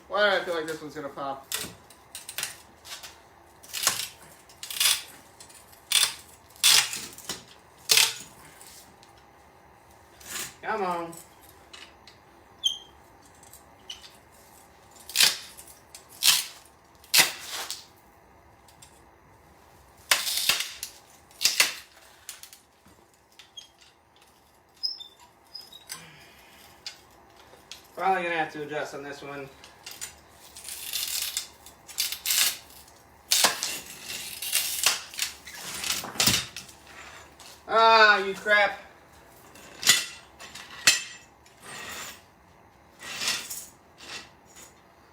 Why do I feel like this one's gonna pop? Come on. Probably gonna have to adjust on this one. Ah, you crap.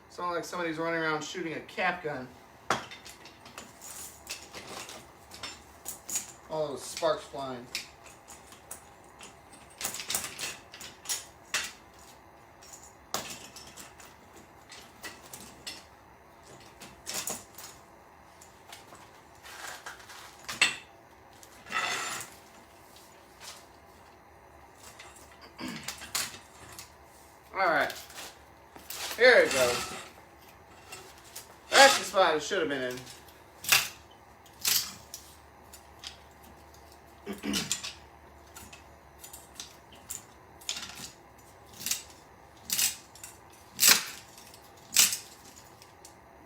Sounds like somebody's running around shooting a cap gun. All those sparks flying. Alright. Here it goes. That's the spot it should have been in.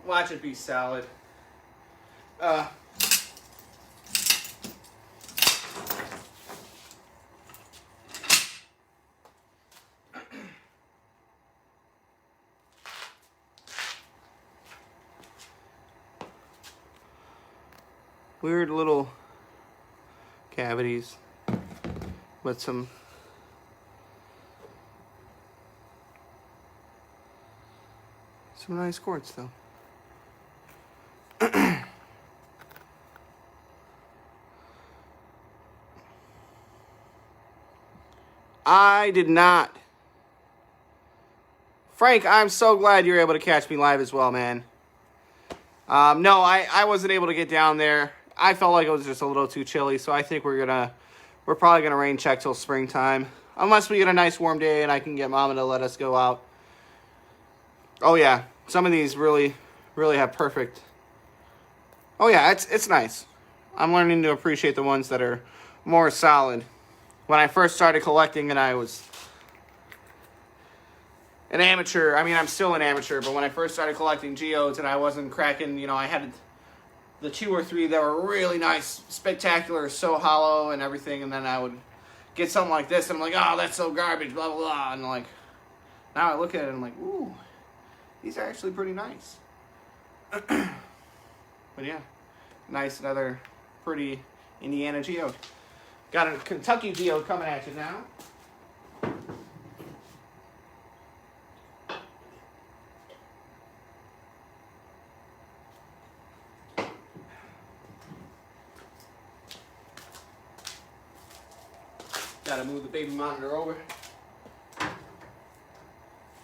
Watch it be solid. Weird little cavities with some nice quartz though. I did not. Frank, I'm so glad you're able to catch me live as well, man. No, I wasn't able to get down there. I felt like it was just a little too chilly, so I think we're probably gonna rain check till springtime. Unless we get a nice warm day and I can get Mama to let us go out. Oh yeah, some of these really have perfect. Oh yeah, it's nice. I'm learning to appreciate the ones that are more solid. When I first started collecting and I was an amateur, I mean I'm still an amateur, but when I first started collecting geodes and I wasn't cracking, you know, I had the 2 or 3 that were really nice, spectacular, so hollow and everything, and then I would get something like this and I'm like, oh, that's so garbage, blah, blah, blah, and like, now I look at it and I'm like, ooh, these are actually pretty nice. But yeah, nice, another pretty Indiana geode. Got a Kentucky geode coming at you now. Gotta move the baby monitor over.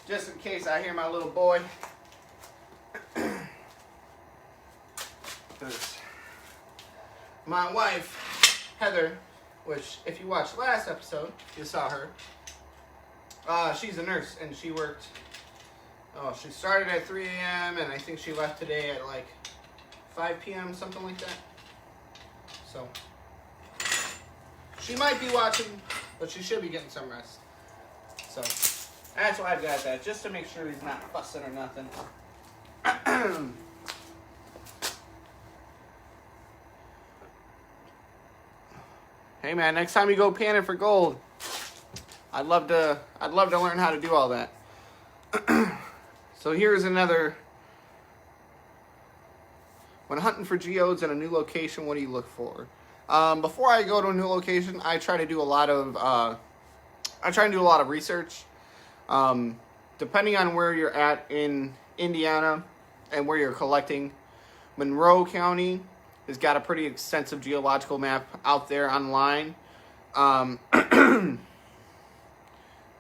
Just in case I hear my little boy. Because my wife, Heather, which if you watched last episode, you saw her. She's a nurse and she worked, she started at 3 a.m. and I think she left today at like 5 p.m., something like that. So, she might be watching, but she should be getting some rest. So, that's why I've got that, just to make sure he's not fussing or nothing. Hey man, next time you go panning for gold, I'd love to learn how to do all that. So here's another. When hunting for geodes in a new location, what do you look for? Before I go to a new location, I try to do a lot of research. Depending on where you're at in Indiana and where you're collecting, Monroe County has got a pretty extensive geological map out there online. Oh,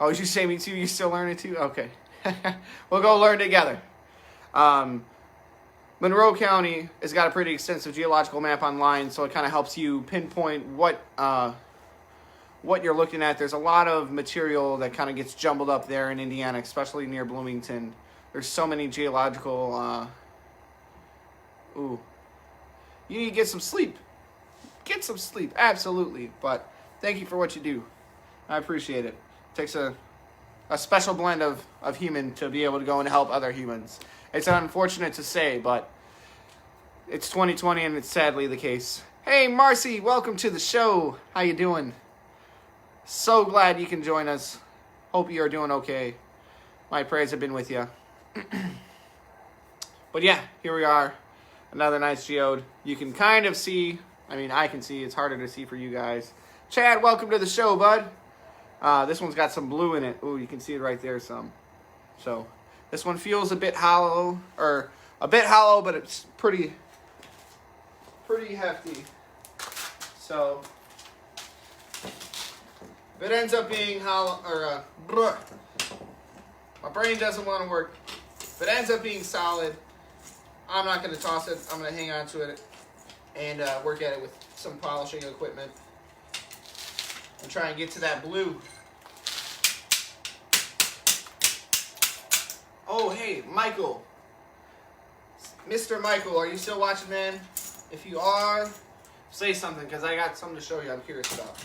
you say me too? You still learning too? Okay. We'll go learn together. Monroe County has got a pretty extensive geological map online, so it kind of helps you pinpoint what you're looking at. There's a lot of material that kind of gets jumbled up there in Indiana, especially near Bloomington. There's so many geological... You need to get some sleep. Get some sleep, absolutely. But thank you for what you do. I appreciate it. Takes a special blend of human to be able to go and help other humans. It's unfortunate to say, but it's 2020 and it's sadly the case. Hey, Marcy, welcome to the show. How you doing? So glad you can join us. Hope you are doing okay. My prayers have been with you. But yeah, here we are. Another nice geode. You can kind of see, I mean, I can see. It's harder to see for you guys. Chad, welcome to the show, bud. This one's got some blue in it. Ooh, you can see it right there some. So, this one feels a bit hollow, but it's pretty hefty. So, if it ends up being hollow, or, my brain doesn't want to work. If it ends up being solid, I'm not going to toss it. I'm going to hang on to it and work at it with some polishing equipment and try and get to that blue. Oh, hey, Michael. Mr. Michael, are you still watching, man? If you are, say something, because I got something to show you I'm curious about.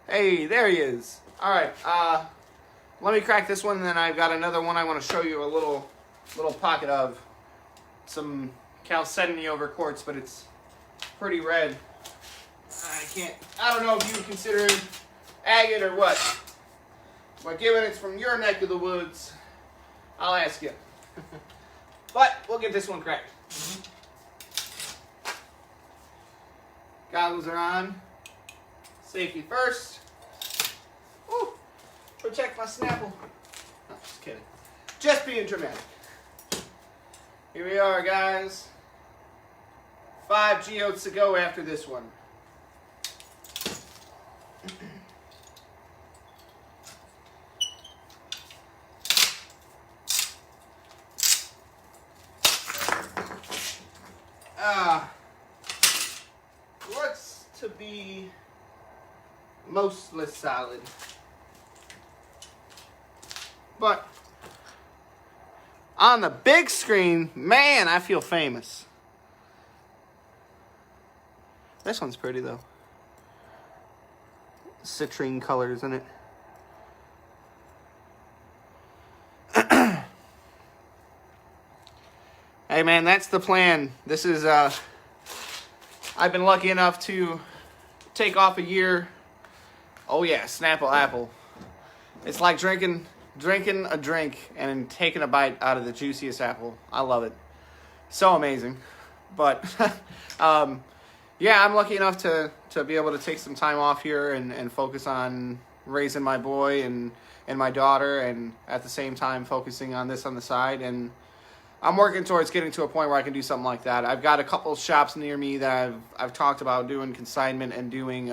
Hey, there he is. All right, let me crack this one, and then I've got another one I want to show you a little pocket of. Some chalcedony over quartz, but it's pretty red. I don't know if you would consider it agate or what. But given it's from your neck of the woods, I'll ask you. But we'll get this one cracked. Goggles are on. Safety first. Ooh, protect my Snapple. No, just kidding. Just being dramatic. Here we are, guys. 5 geodes to go after this one. Looks to be mostly solid, but on the big screen, man, I feel famous. This one's pretty though. Citrine colors in it. Hey man, that's the plan. This is I've been lucky enough to take off a year. Oh yeah, Snapple apple. It's like drinking a drink and taking a bite out of the juiciest apple. I love it. So amazing. But yeah, I'm lucky enough to be able to take some time off here and focus on raising my boy and my daughter, and at the same time focusing on this on the side. And I'm working towards getting to a point where I can do something like that. I've got a couple of shops near me that I've talked about doing consignment and doing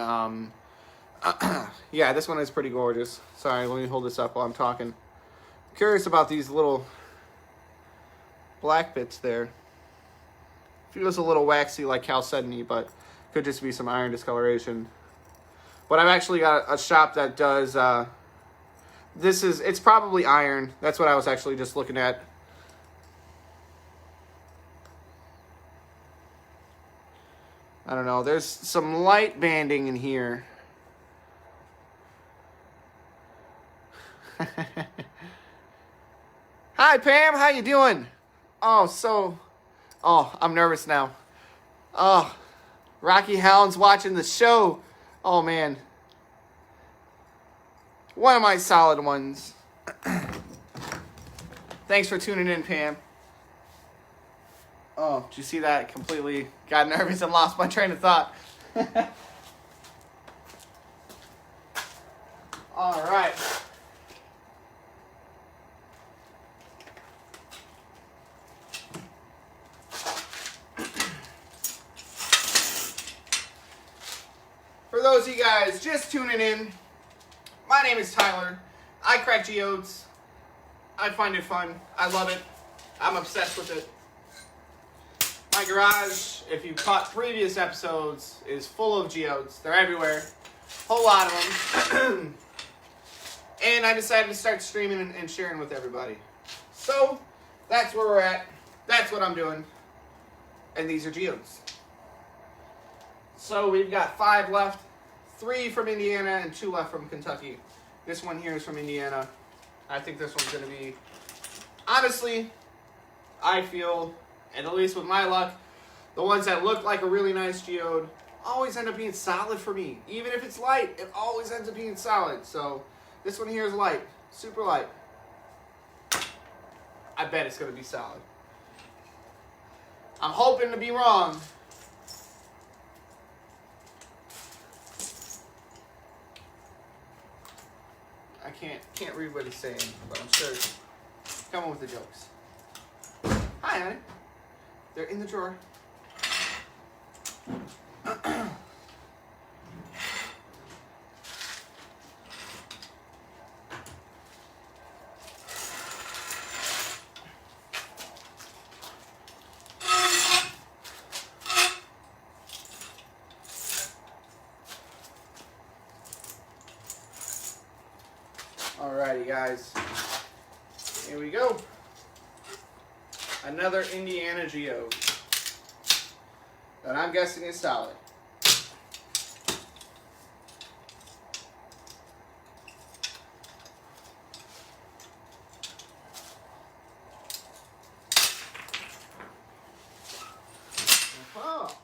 yeah, this one is pretty gorgeous. Sorry, let me hold this up while I'm talking. I'm curious about these little black bits there. Feels a little waxy like chalcedony, but could just be some iron discoloration. But I've actually got a shop that does, it's probably iron. That's what I was actually just looking at. I don't know, there's some light banding in here. Hi Pam, how you doing? Oh, I'm nervous now. Oh, Rocky Hound's watching the show. Oh man. One of my solid ones. Thanks for tuning in, Pam. Oh, did you see that? Completely got nervous and lost my train of thought. All right. For those of you guys just tuning in, my name is Tyler. I crack geodes. I find it fun. I love it. I'm obsessed with it. My garage, if you caught previous episodes, is full of geodes. They're everywhere. Whole lot of them. And I decided to start streaming and sharing with everybody. So, that's where we're at. That's what I'm doing. And these are geodes. So, we've got 5 left. 3 from Indiana and 2 left from Kentucky. This one here is from Indiana. I think this one's going to be... Honestly, I feel... And at least with my luck, the ones that look like a really nice geode always end up being solid for me. Even if it's light, it always ends up being solid. So this one here is light, super light. I bet it's going to be solid. I'm hoping to be wrong. I can't read what he's saying, but I'm sure he's coming with the jokes. Hi, honey. They're in the drawer. Alrighty, guys. Here we go. Another Indiana geode that I'm guessing is solid. Oh,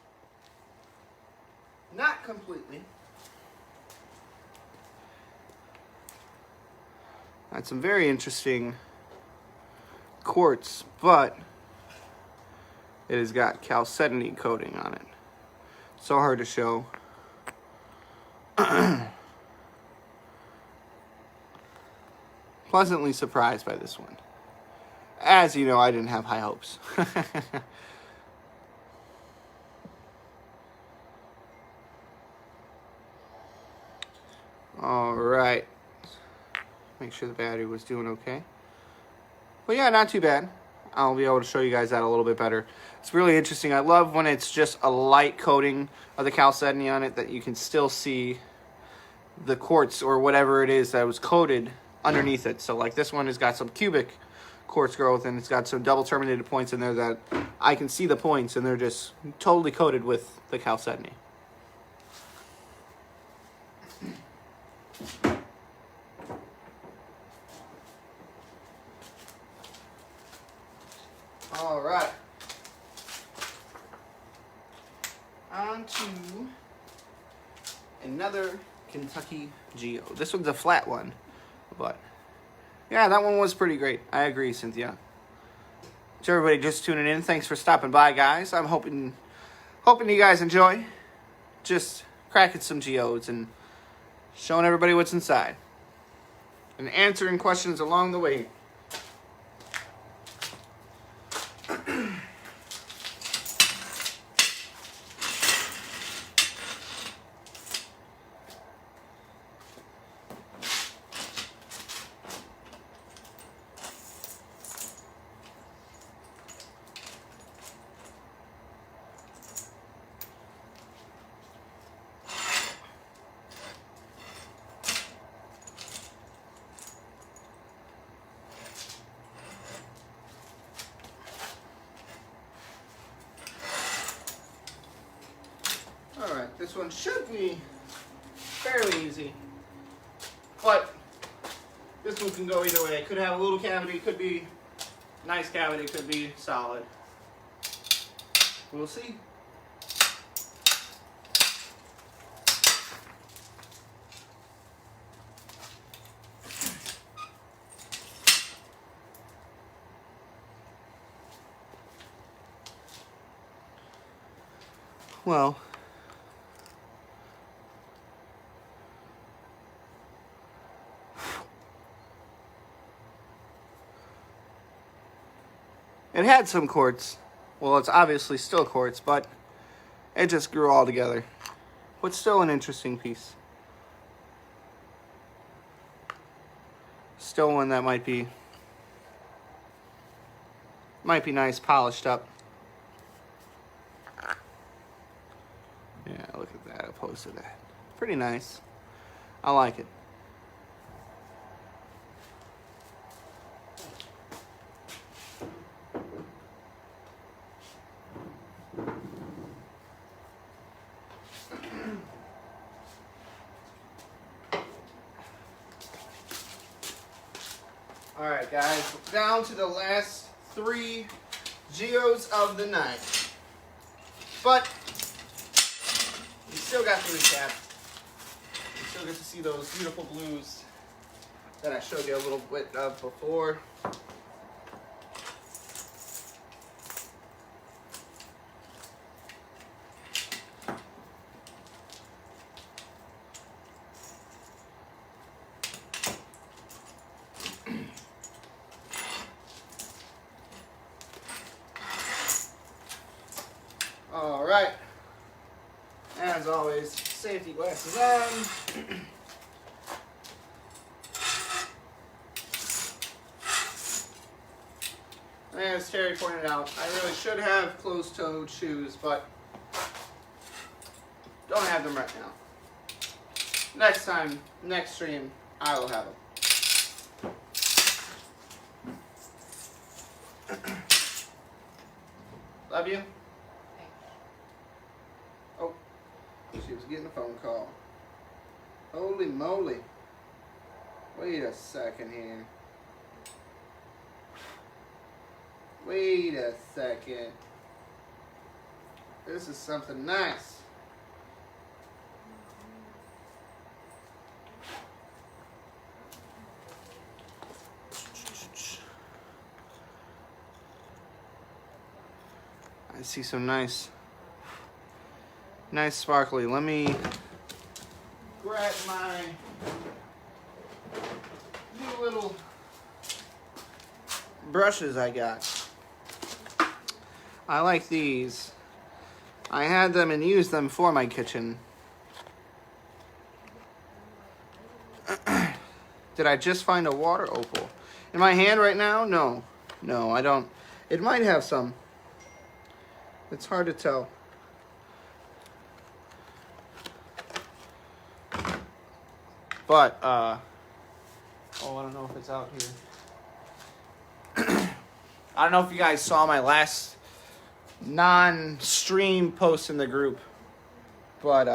not completely. That's some very interesting quartz, but it has got chalcedony coating on it. So hard to show. Pleasantly surprised by this one. As you know, I didn't have high hopes. All right. Make sure the battery was doing okay. But yeah, not too bad. I'll be able to show you guys that a little bit better. It's really interesting. I love when it's just a light coating of the chalcedony on it that you can still see the quartz or whatever it is that was coated underneath it. So like this one has got some cubic quartz growth and it's got some double terminated points in there that I can see the points and they're just totally coated with the chalcedony. All right. On to another Kentucky geode. This one's a flat one, but yeah, that one was pretty great. I agree, Cynthia. To everybody just tuning in, thanks for stopping by, guys. I'm hoping you guys enjoy just cracking some geodes and showing everybody what's inside and answering questions along the way. Alright, this one should be fairly easy, but this one can go either way. It could have a little cavity, it could be nice cavity, it could be solid. We'll see. Well, it had some quartz. Well, it's obviously still quartz, but it just grew all together. But still an interesting piece. Still one that might be nice, polished up. focus of that. Pretty nice. I like it. Alright guys, down to the last 3 geodes of the night. But we still got to recap. We still get to see those beautiful blues that I showed you a little bit of before. All right, as always, safety glasses on. And as Terry pointed out, I really should have closed-toed shoes, but don't have them right now. Next time, next stream, I will have them. Love you. Oh, she was getting a phone call. Holy moly. Wait a second here. Wait a second. This is something nice. I see some nice sparkly. Let me grab my new little brushes I got. I like these. I had them and used them for my kitchen. Did I just find a water opal? In my hand right now? No. No, I don't. It might have some. It's hard to tell. But, oh, I don't know if it's out here. I don't know if you guys saw my last non-stream post in the group. But,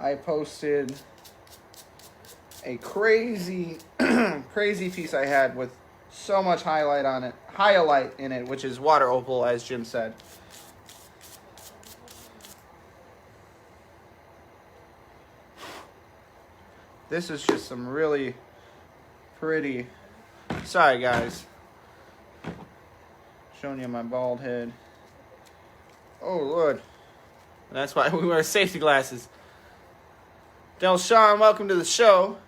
I posted a crazy piece I had with so much highlight in it, which is water opal, as Jim said. This is just some really pretty. Sorry, guys. Showing you my bald head. Oh, Lord. That's why we wear safety glasses. Del Sean, welcome to the show.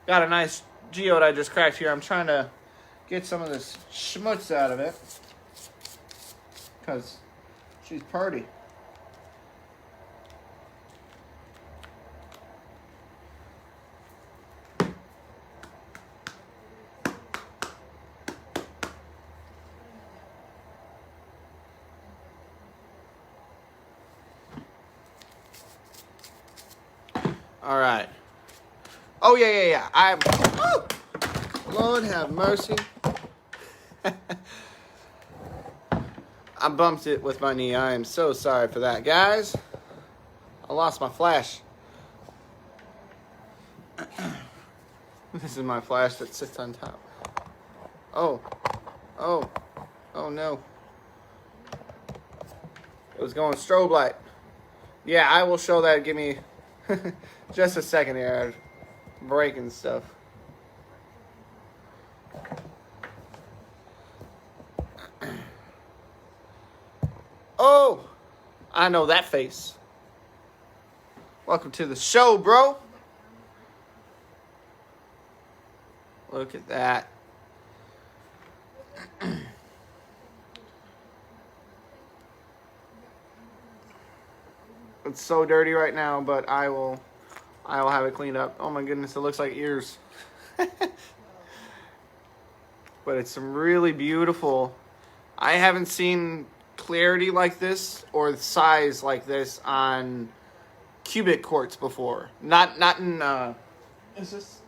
Got a nice geode I just cracked here. I'm trying to get some of this schmutz out of it, because she's pretty. All right. Oh, yeah. Oh, Lord have mercy. I bumped it with my knee. I am so sorry for that, guys. I lost my flash. This is my flash that sits on top. Oh no. It was going strobe light. Yeah, I will show that. Give me just a second here. I'm breaking stuff. Oh, I know that face. Welcome to the show, bro. Look at that. It's so dirty right now, but I will have it cleaned up. Oh my goodness, it looks like ears. but it's some really beautiful. I haven't seen clarity like this or size like this on cubic quartz before. Not in is this?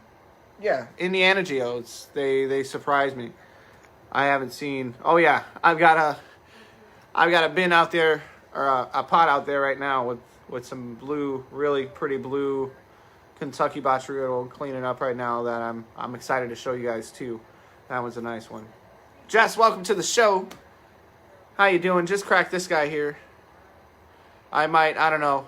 Yeah, Indiana geodes. They surprised me. I haven't seen. Oh yeah, I've got a bin out there, or a pot out there right now with some blue, really pretty blue Kentucky botryoidal cleaning up right now that I'm excited to show you guys too. That was a nice one. Jess, welcome to the show. How you doing? Just cracked this guy here. I don't know.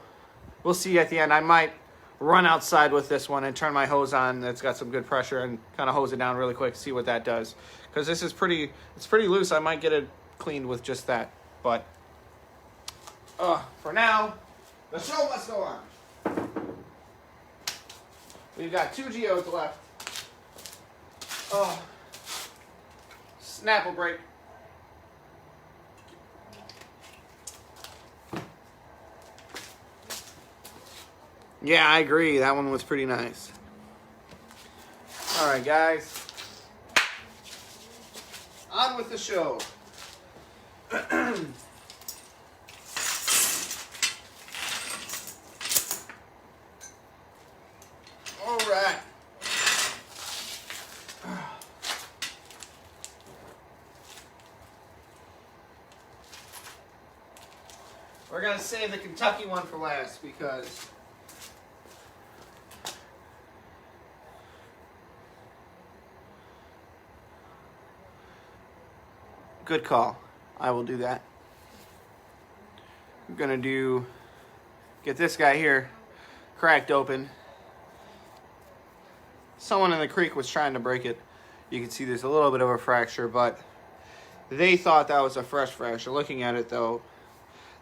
We'll see at the end. I might run outside with this one and turn my hose on that's got some good pressure and kind of hose it down really quick, see what that does. Because this is pretty loose. I might get it cleaned with just that. But for now, the show must go on. We've got 2 geodes left. Snapple break. Yeah, I agree. That one was pretty nice. All right, guys. On with the show. All right. We're going to save the Kentucky one for last because good call. I will do that. I'm going to get this guy here cracked open. Someone in the creek was trying to break it. You can see there's a little bit of a fracture, but they thought that was a fresh fracture. Looking at it though,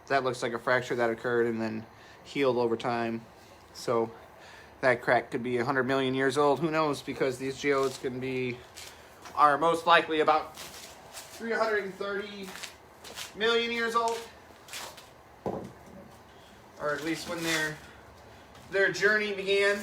that looks like a fracture that occurred and then healed over time. So that crack could be 100 million years old. Who knows? Because these geodes are most likely about 330 million years old, or at least when their journey began.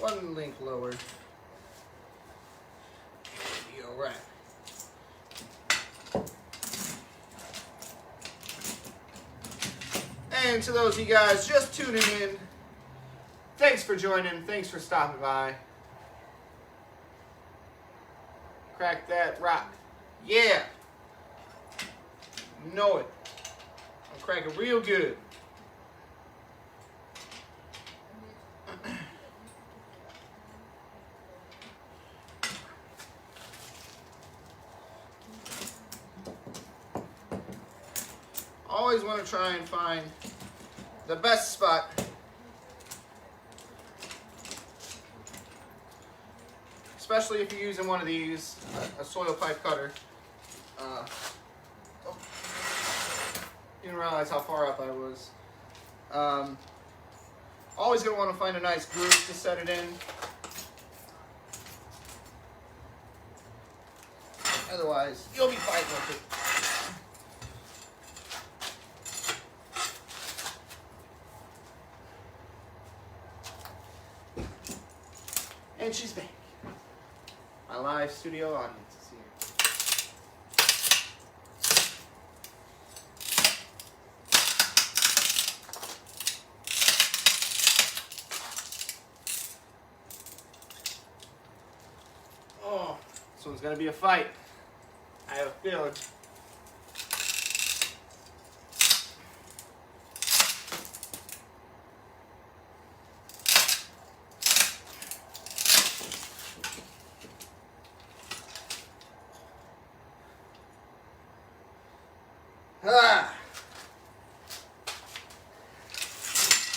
One link lower. Be all right. And to those of you guys just tuning in, thanks for joining. Thanks for stopping by. Crack that rock. Yeah. Know it. I'm cracking real good. Always want to try and find the best spot. Especially if you're using one of these, a soil pipe cutter. Didn't realize how far up I was. Always going to want to find a nice groove to set it in. Otherwise, you'll be fighting with it. And she's back. My live studio audience is here. Oh, this one's gonna be a fight. I have a feeling.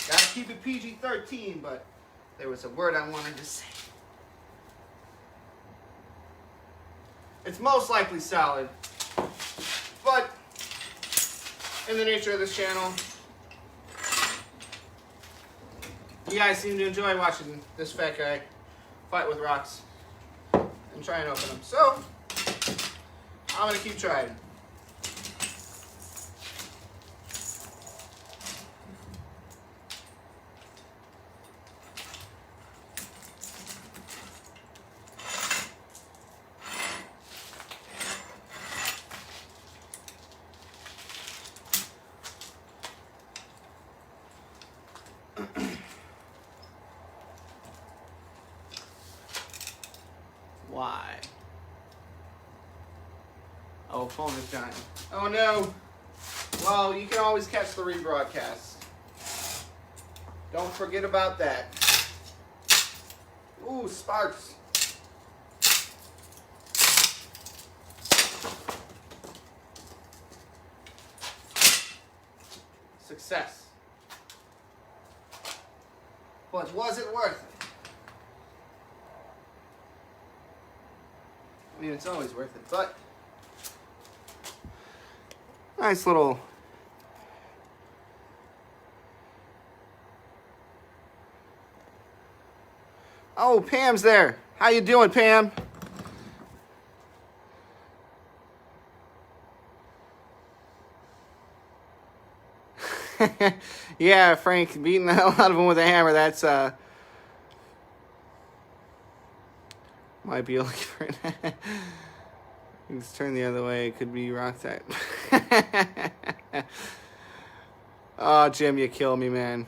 Gotta keep it PG-13, but there was a word I wanted to say. It's most likely solid, but in the nature of this channel, you guys seem to enjoy watching this fat guy fight with rocks and try and open them. So, I'm going to keep trying. Why? Oh, phone is dying. Oh no! Well, you can always catch the rebroadcast. Don't forget about that. Ooh, sparks. Success. But was it worth it? I mean, it's always worth it, but nice little Oh, Pam's there. How you doing, Pam? Yeah, Frank, beating the hell out of him with a hammer, that's might be looking for it. Let's turn the other way. It could be rock type. Oh, Jim, you kill me, man.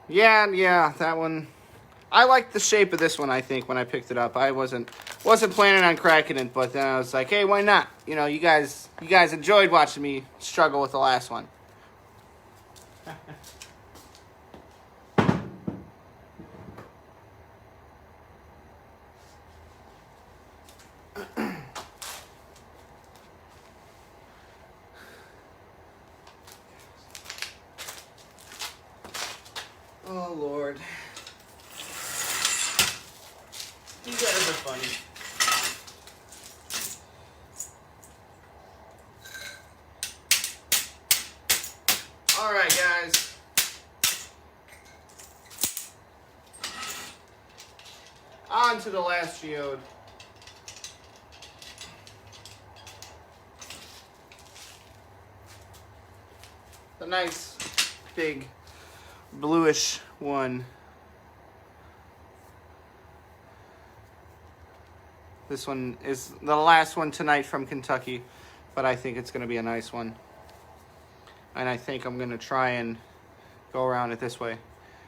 Yeah, that one. I liked the shape of this one, I think, when I picked it up. I wasn't planning on cracking it, but then I was like, hey, why not? You know, you guys enjoyed watching me struggle with the last one. Oh, Lord. You guys are funny. All right, guys. On to the last geode. The nice, big, bluish one. This one is the last one tonight from Kentucky, but I think it's going to be a nice one. And I think I'm going to try and go around it this way.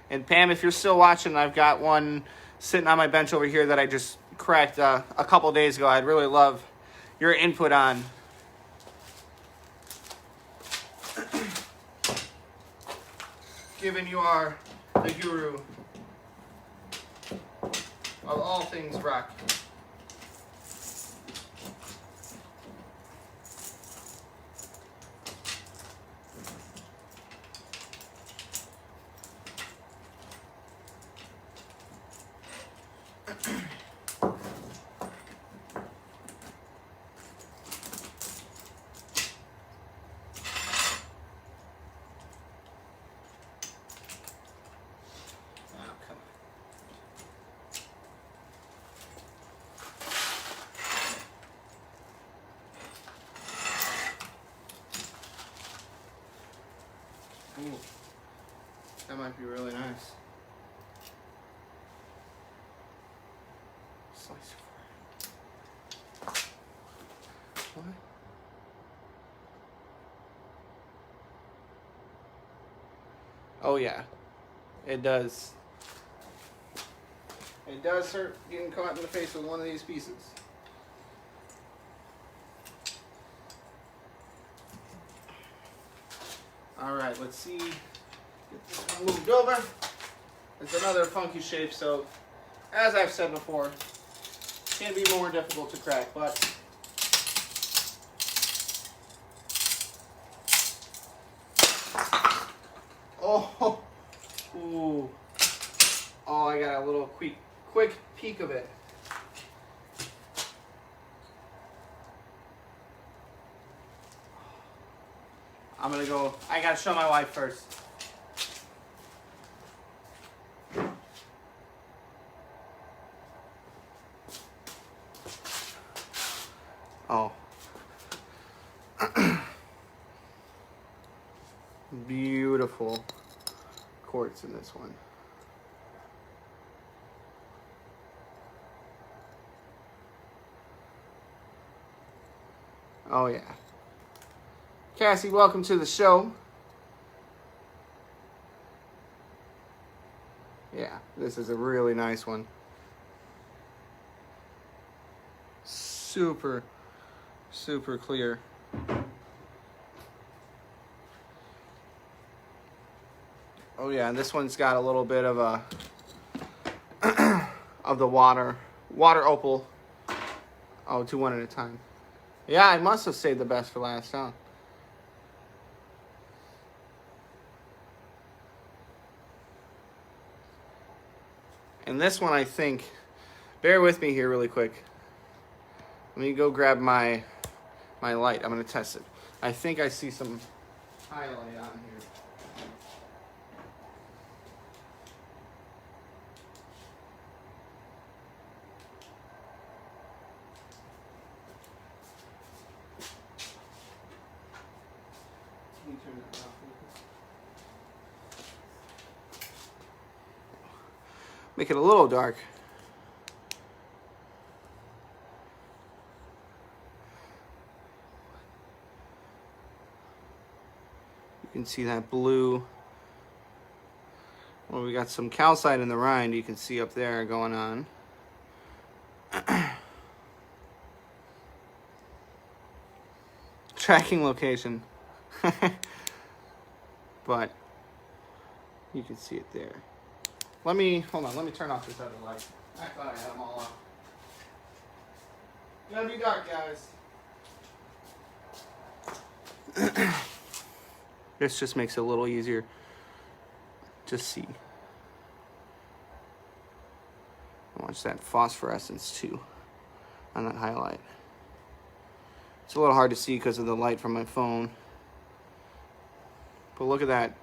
And Pam, if you're still watching, I've got one sitting on my bench over here that I just cracked a couple days ago. I'd really love your input on. Given you are the guru of all things rock. Ooh, that might be really nice. Slice it. What? Oh yeah, it does. It does hurt getting caught in the face with one of these pieces. Alright, let's see. Get this one moved over. It's another funky shape, so as I've said before, it can be more difficult to crack, but oh, ooh. Oh, I got a little quick peek of it. I'm gonna go. I gotta show my wife first. Oh. Beautiful quartz in this one. Oh yeah. Cassie, welcome to the show. Yeah, this is a really nice one. Super, super clear. Oh yeah, and this one's got a little bit of a of the water opal. Oh, do one at a time. Yeah, I must have saved the best for last, huh? And this one, I think, bear with me here really quick. Let me go grab my light. I'm going to test it. I think I see some highlight on here. Can you turn that off? Make it a little dark. You can see that blue. Well, we got some calcite in the rind you can see up there going on. Tracking location. But you can see it there. Hold on, let me turn off this other light. I thought I had them all off. It's gonna be dark, guys. This just makes it a little easier to see. Watch that phosphorescence too on that highlight. It's a little hard to see because of the light from my phone. But look at that,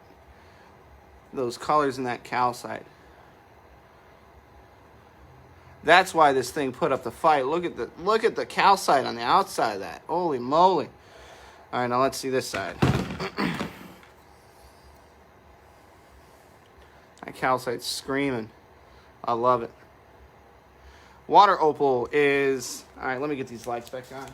those colors in that calcite. That's why this thing put up the fight. Look at the calcite on the outside of that. Holy moly. All right, now let's see this side. That calcite's screaming. I love it. Water opal is, all right, let me get these lights back on.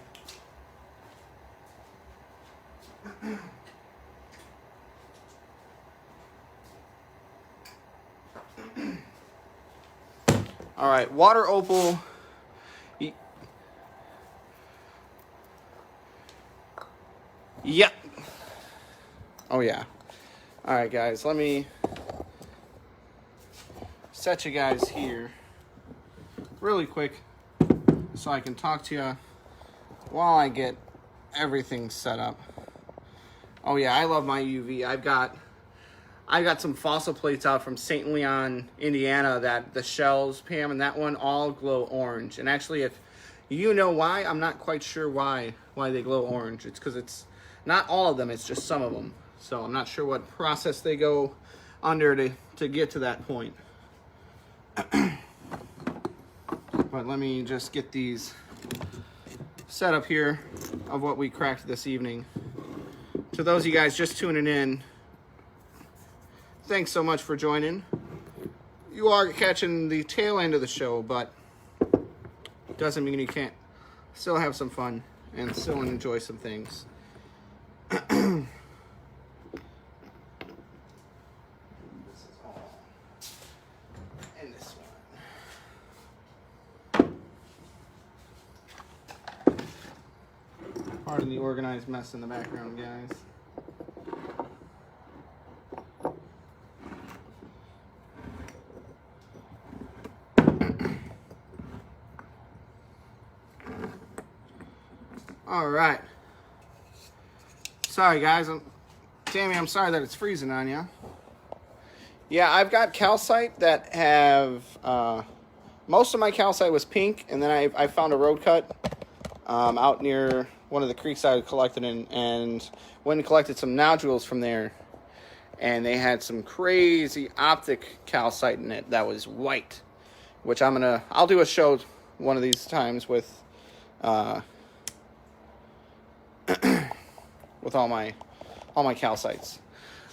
All right, water opal. Yep. Oh yeah. All right, guys, let me set you guys here really quick so I can talk to you while I get everything set up. Oh yeah, I love my UV. I've got some fossil plates out from St. Leon, Indiana, that the shells, Pam, and that one all glow orange. And actually, if you know why, I'm not quite sure why they glow orange. It's because it's not all of them, it's just some of them. So I'm not sure what process they go under to get to that point. But let me just get these set up here of what we cracked this evening. To those of you guys just tuning in, thanks so much for joining. You are catching the tail end of the show, but doesn't mean you can't still have some fun and still enjoy some things. This is all in this one. Pardon the organized mess in the background, guys. All right. Sorry, guys. Tammy, I'm sorry that it's freezing on you. Yeah, I've got calcite that have... most of my calcite was pink, and then I found a road cut out near one of the creeks I collected in, and went and collected some nodules from there. And they had some crazy optic calcite in it that was white, which I'll do a show one of these times with with all my calcites.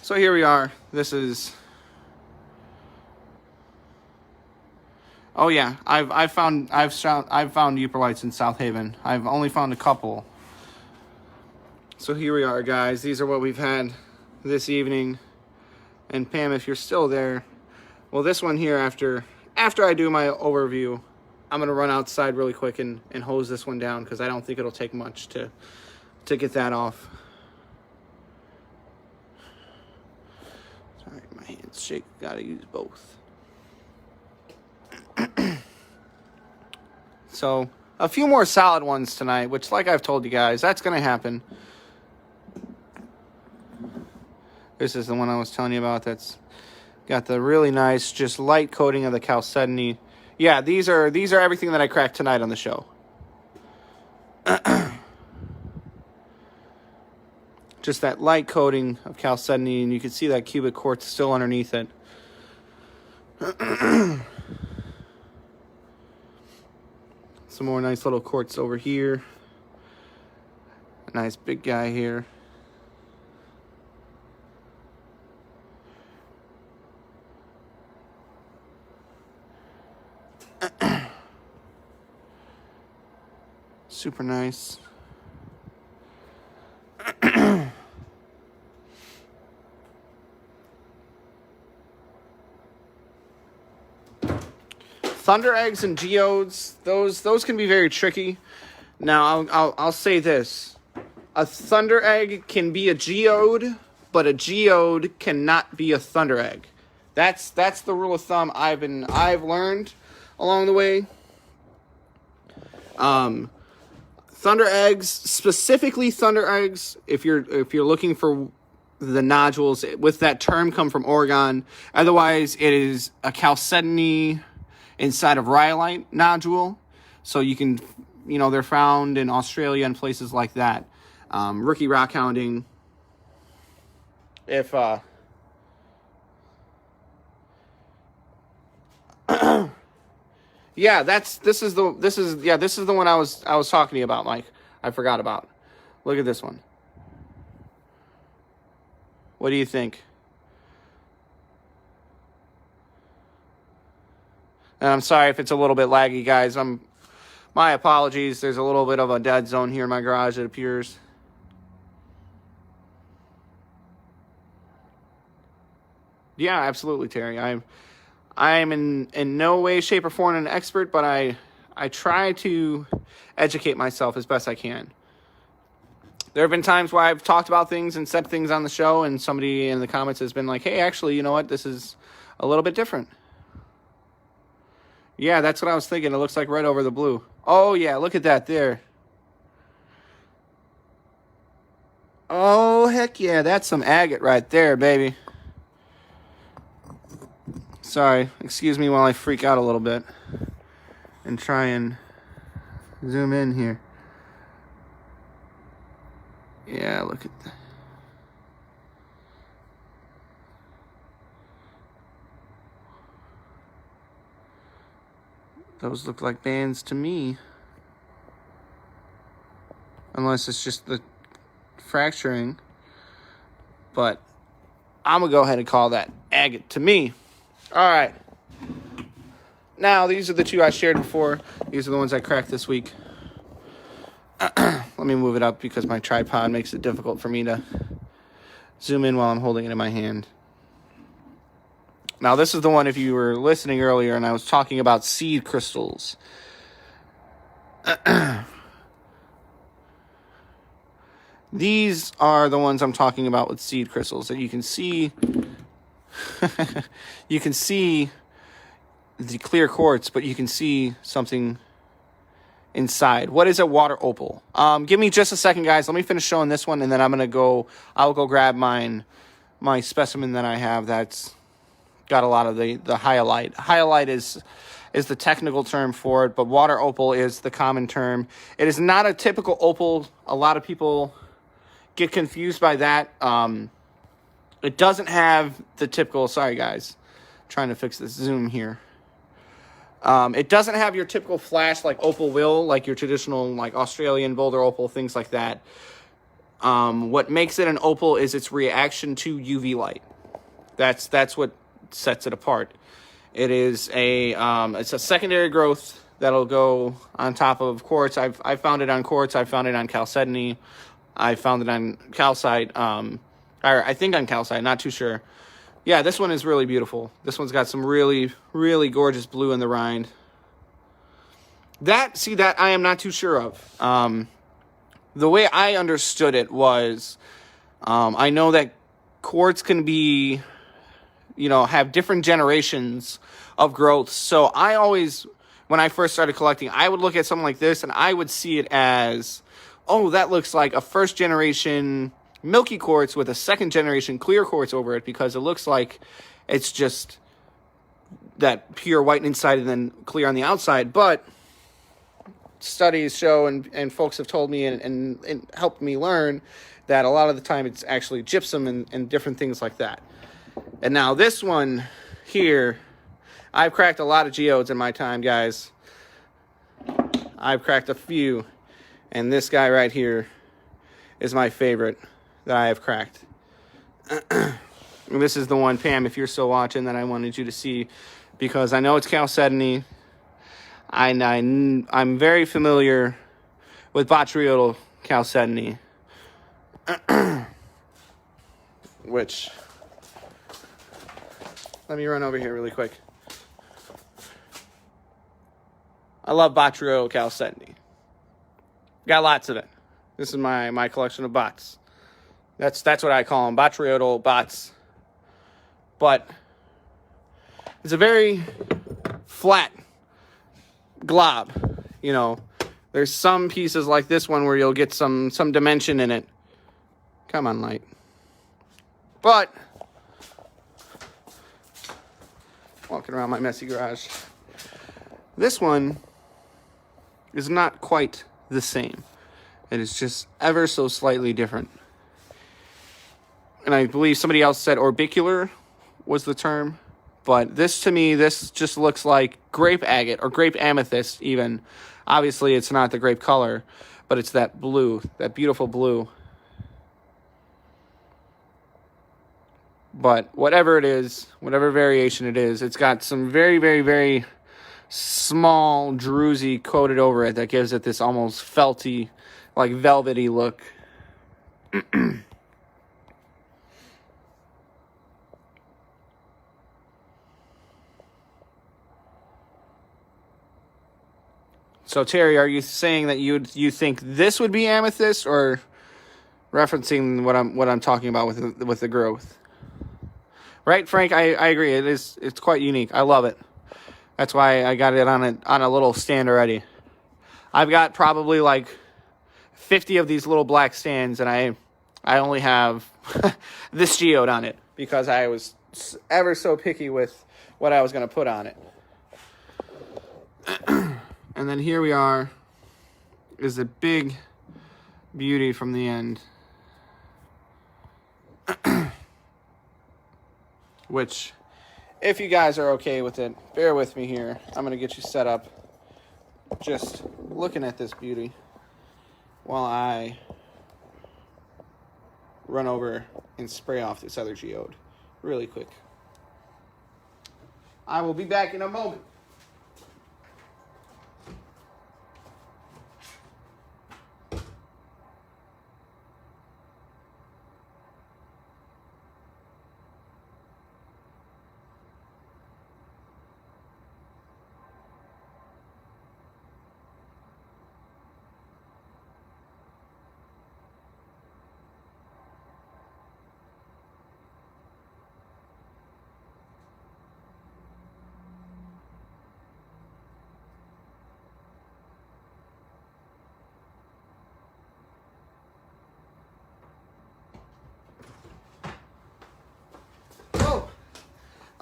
So here we are. This is. Oh yeah, I've found euphorites in South Haven. I've only found a couple. So here we are, guys. These are what we've had this evening. And Pam, if you're still there, well, this one here, after I do my overview, I'm gonna run outside really quick and hose this one down, because I don't think it'll take much to get that off. Sorry, my hands shake. Gotta use both. So, a few more solid ones tonight, which, like I've told you guys, that's going to happen. This is the one I was telling you about that's got the really nice, just light coating of the chalcedony. Yeah, these are everything that I cracked tonight on the show. Just that light coating of chalcedony, and you can see that cubic quartz still underneath it. Some more nice little quartz over here. A nice big guy here. Super nice. Thunder eggs and geodes, those can be very tricky. Now, I'll say this. A thunder egg can be a geode, but a geode cannot be a thunder egg. That's the rule of thumb I've learned along the way. Thunder eggs, specifically thunder eggs, if you're looking for the nodules, with that term, come from Oregon. Otherwise, it is a chalcedony inside of rhyolite nodule. So you can, they're found in Australia and places like that. Rookie rock hounding. If, yeah, this is the one I was talking to you about, Mike. I forgot about. Look at this one. What do you think? And I'm sorry if it's a little bit laggy, guys. My apologies. There's a little bit of a dead zone here in my garage, it appears. Yeah, absolutely, Terry. I'm in no way, shape, or form an expert, but I try to educate myself as best I can. There have been times where I've talked about things and said things on the show, and somebody in the comments has been like, hey, actually, you know what? This is a little bit different. Yeah, that's what I was thinking. It looks like red over the blue. Oh, yeah, look at that there. Oh, heck yeah, that's some agate right there, baby. Sorry, excuse me while I freak out a little bit and try and zoom in here. Yeah, look at that. Those look like bands to me. Unless it's just the fracturing. But I'm going to go ahead and call that agate to me. All right. Now, these are the two I shared before. These are the ones I cracked this week. Let me move it up because my tripod makes it difficult for me to zoom in while I'm holding it in my hand. Now, this is the one, if you were listening earlier, and I was talking about seed crystals. These are the ones I'm talking about with seed crystals that you can see. You can see the clear quartz, but you can see something inside. What is a water opal? Give me just a second, guys. Let me finish showing this one, and then I'll go grab my specimen that I have that's got a lot of the hyalite. Hyalite is the technical term for it, but water opal is the common term. It is not a typical opal. A lot of people get confused by that. It doesn't have the typical, sorry guys, trying to fix this zoom here. It doesn't have your typical flash like opal will, like your traditional like Australian boulder opal, things like that. What makes it an opal is its reaction to UV light. That's what sets it apart. It is it's a secondary growth that'll go on top of quartz. I found it on quartz. I found it on chalcedony. I found it on calcite. Or I think on calcite, not too sure. Yeah, this one is really beautiful. This one's got some really, really gorgeous blue in the rind. That I am not too sure of. The way I understood it was, I know that quartz can be, have different generations of growth. So I always, when I first started collecting, I would look at something like this and I would see it as, oh, that looks like a first generation milky quartz with a second generation clear quartz over it, because it looks like it's just that pure white inside and then clear on the outside. But studies show, and folks have told me and helped me learn, that a lot of the time it's actually gypsum and different things like that. And now this one here, I've cracked a lot of geodes in my time, guys. I've cracked a few, and this guy right here is my favorite that I have cracked. And this is the one, Pam, if you're still watching, that I wanted you to see, because I know it's chalcedony. I'm very familiar with botryoidal chalcedony, which, let me run over here really quick. I love botryoidal chalcedony. Got lots of it. This is my collection of bots. That's what I call them, botryoidal bots. But it's a very flat glob. There's some pieces like this one where you'll get some dimension in it. Come on, light. But walking around my messy garage, this one is not quite the same. It is just ever so slightly different. And I believe somebody else said orbicular was the term. But this, to me, this just looks like grape agate or grape amethyst even. Obviously, it's not the grape color, but it's that blue, that beautiful blue. But whatever it is, whatever variation it is, it's got some very, very, very small druzy coated over it that gives it this almost felty, like velvety look. So Terry, are you saying that you think this would be amethyst, or referencing what I'm talking about with the growth? Right, Frank? I agree. It's quite unique. I love it. That's why I got it on a little stand already. I've got probably like 50 of these little black stands, and I only have this geode on it because I was ever so picky with what I was going to put on it. And then here we are, is a big beauty from the end. Which, if you guys are okay with it, bear with me here. I'm going to get you set up just looking at this beauty while I run over and spray off this other geode really quick. I will be back in a moment.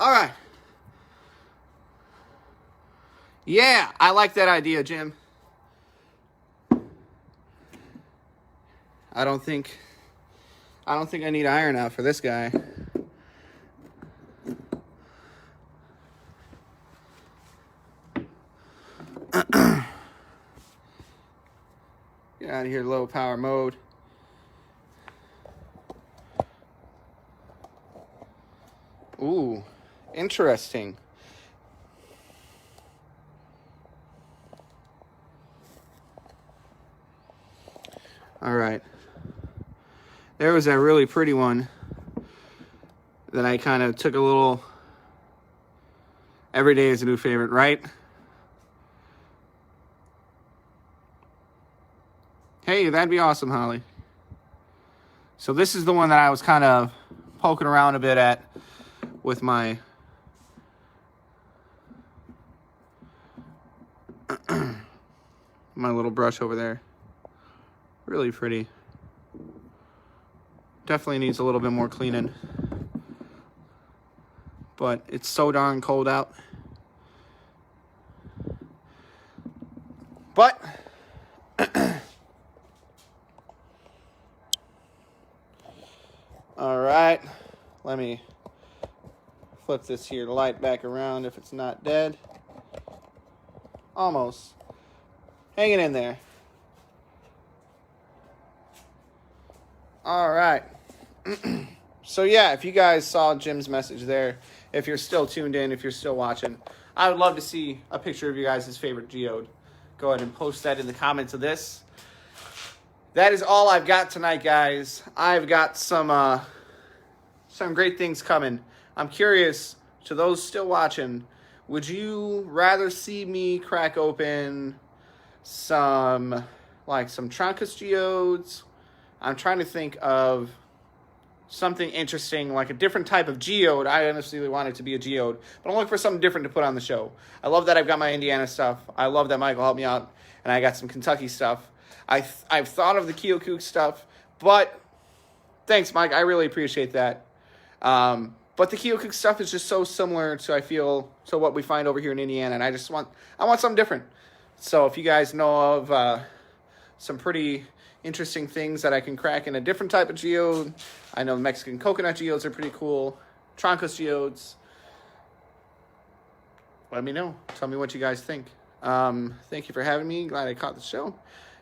All right. Yeah, I like that idea, Jim. I don't think I need iron out for this guy. Get out of here, low power mode. Ooh, interesting. All right. There was that really pretty one that I kind of took a little. Every day is a new favorite, right? Hey, that'd be awesome, Holly. So this is the one that I was kind of poking around a bit at with my my little brush over there. Really pretty. Definitely needs a little bit more cleaning. But it's so darn cold out. But all right, let me flip this here light back around if it's not dead. Almost. Hanging in there. All right. So yeah, if you guys saw Jim's message there, if you're still tuned in, if you're still watching, I would love to see a picture of you guys' favorite geode. Go ahead and post that in the comments of this. That is all I've got tonight, guys. I've got some great things coming. I'm curious, to those still watching, would you rather see me crack open some Truncus geodes? I'm trying to think of something interesting, like a different type of geode. I honestly want it to be a geode, but I'm looking for something different to put on the show. I love that I've got my Indiana stuff. I love that Michael helped me out, and I got some Kentucky stuff. I've thought of the Geode stuff, but thanks, Mike. I really appreciate that. But the Geode stuff is just so similar to, I feel, to what we find over here in Indiana, and I want something different. So if you guys know of some pretty interesting things that I can crack in a different type of geode, I know Mexican coconut geodes are pretty cool. Troncos geodes. Let me know. Tell me what you guys think. Thank you for having me. Glad I caught the show.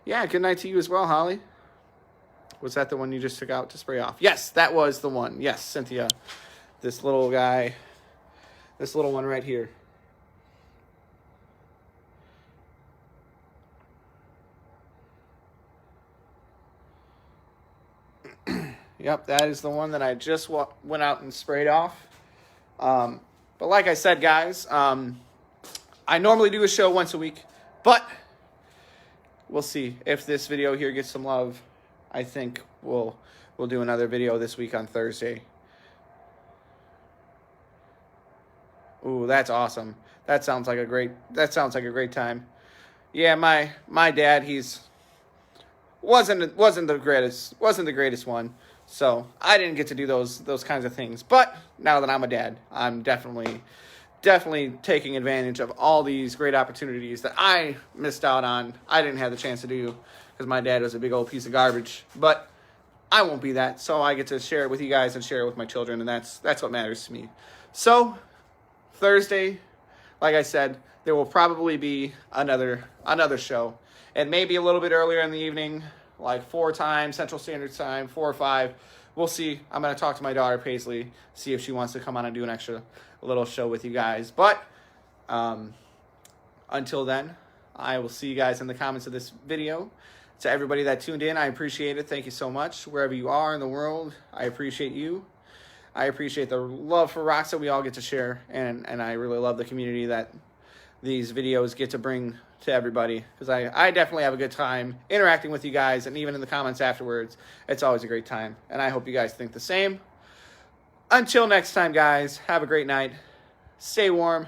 Yeah, good night to you as well, Holly. Was that the one you just took out to spray off? Yes, that was the one. Yes, Cynthia. This little guy. This little one right here. Yep, that is the one that I just went out and sprayed off. But like I said, guys, I normally do a show once a week, but we'll see if this video here gets some love. I think we'll do another video this week on Thursday. Ooh, that's awesome. That sounds like a great time. Yeah, my dad, wasn't the greatest one. So I didn't get to do those kinds of things. But now that I'm a dad, I'm definitely taking advantage of all these great opportunities that I missed out on. I didn't have the chance to do because my dad was a big old piece of garbage. But I won't be that. So I get to share it with you guys and share it with my children, and that's what matters to me. So Thursday, like I said, there will probably be another show. And maybe a little bit earlier in the evening, like 4 times, Central Standard Time, 4 or 5. We'll see. I'm going to talk to my daughter, Paisley, see if she wants to come on and do an extra little show with you guys. But until then, I will see you guys in the comments of this video. To everybody that tuned in, I appreciate it. Thank you so much. Wherever you are in the world, I appreciate you. I appreciate the love for rocks that we all get to share. And I really love the community that these videos get to bring to everybody, because I definitely have a good time interacting with you guys, and even in the comments afterwards, it's always a great time, and I hope you guys think the same. Until next time, guys, have a great night. Stay warm.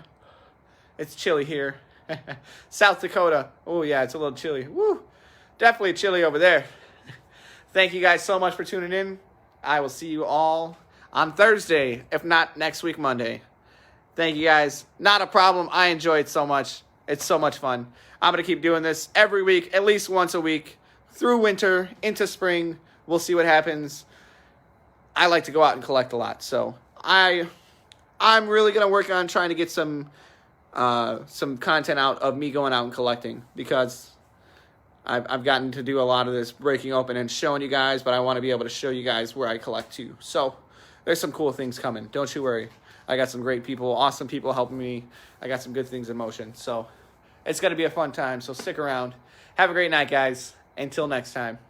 It's chilly here. South Dakota. Oh, yeah, it's a little chilly. Woo! Definitely chilly over there. Thank you guys so much for tuning in. I will see you all on Thursday, if not next week, Monday. Thank you, guys. Not a problem. I enjoy it so much. It's so much fun. I'm going to keep doing this every week, at least once a week, through winter, into spring. We'll see what happens. I like to go out and collect a lot, so I'm really going to work on trying to get some content out of me going out and collecting, because I've gotten to do a lot of this breaking open and showing you guys, but I want to be able to show you guys where I collect too. So there's some cool things coming. Don't you worry. I got some great people, awesome people helping me. I got some good things in motion. So it's going to be a fun time. So stick around. Have a great night, guys. Until next time.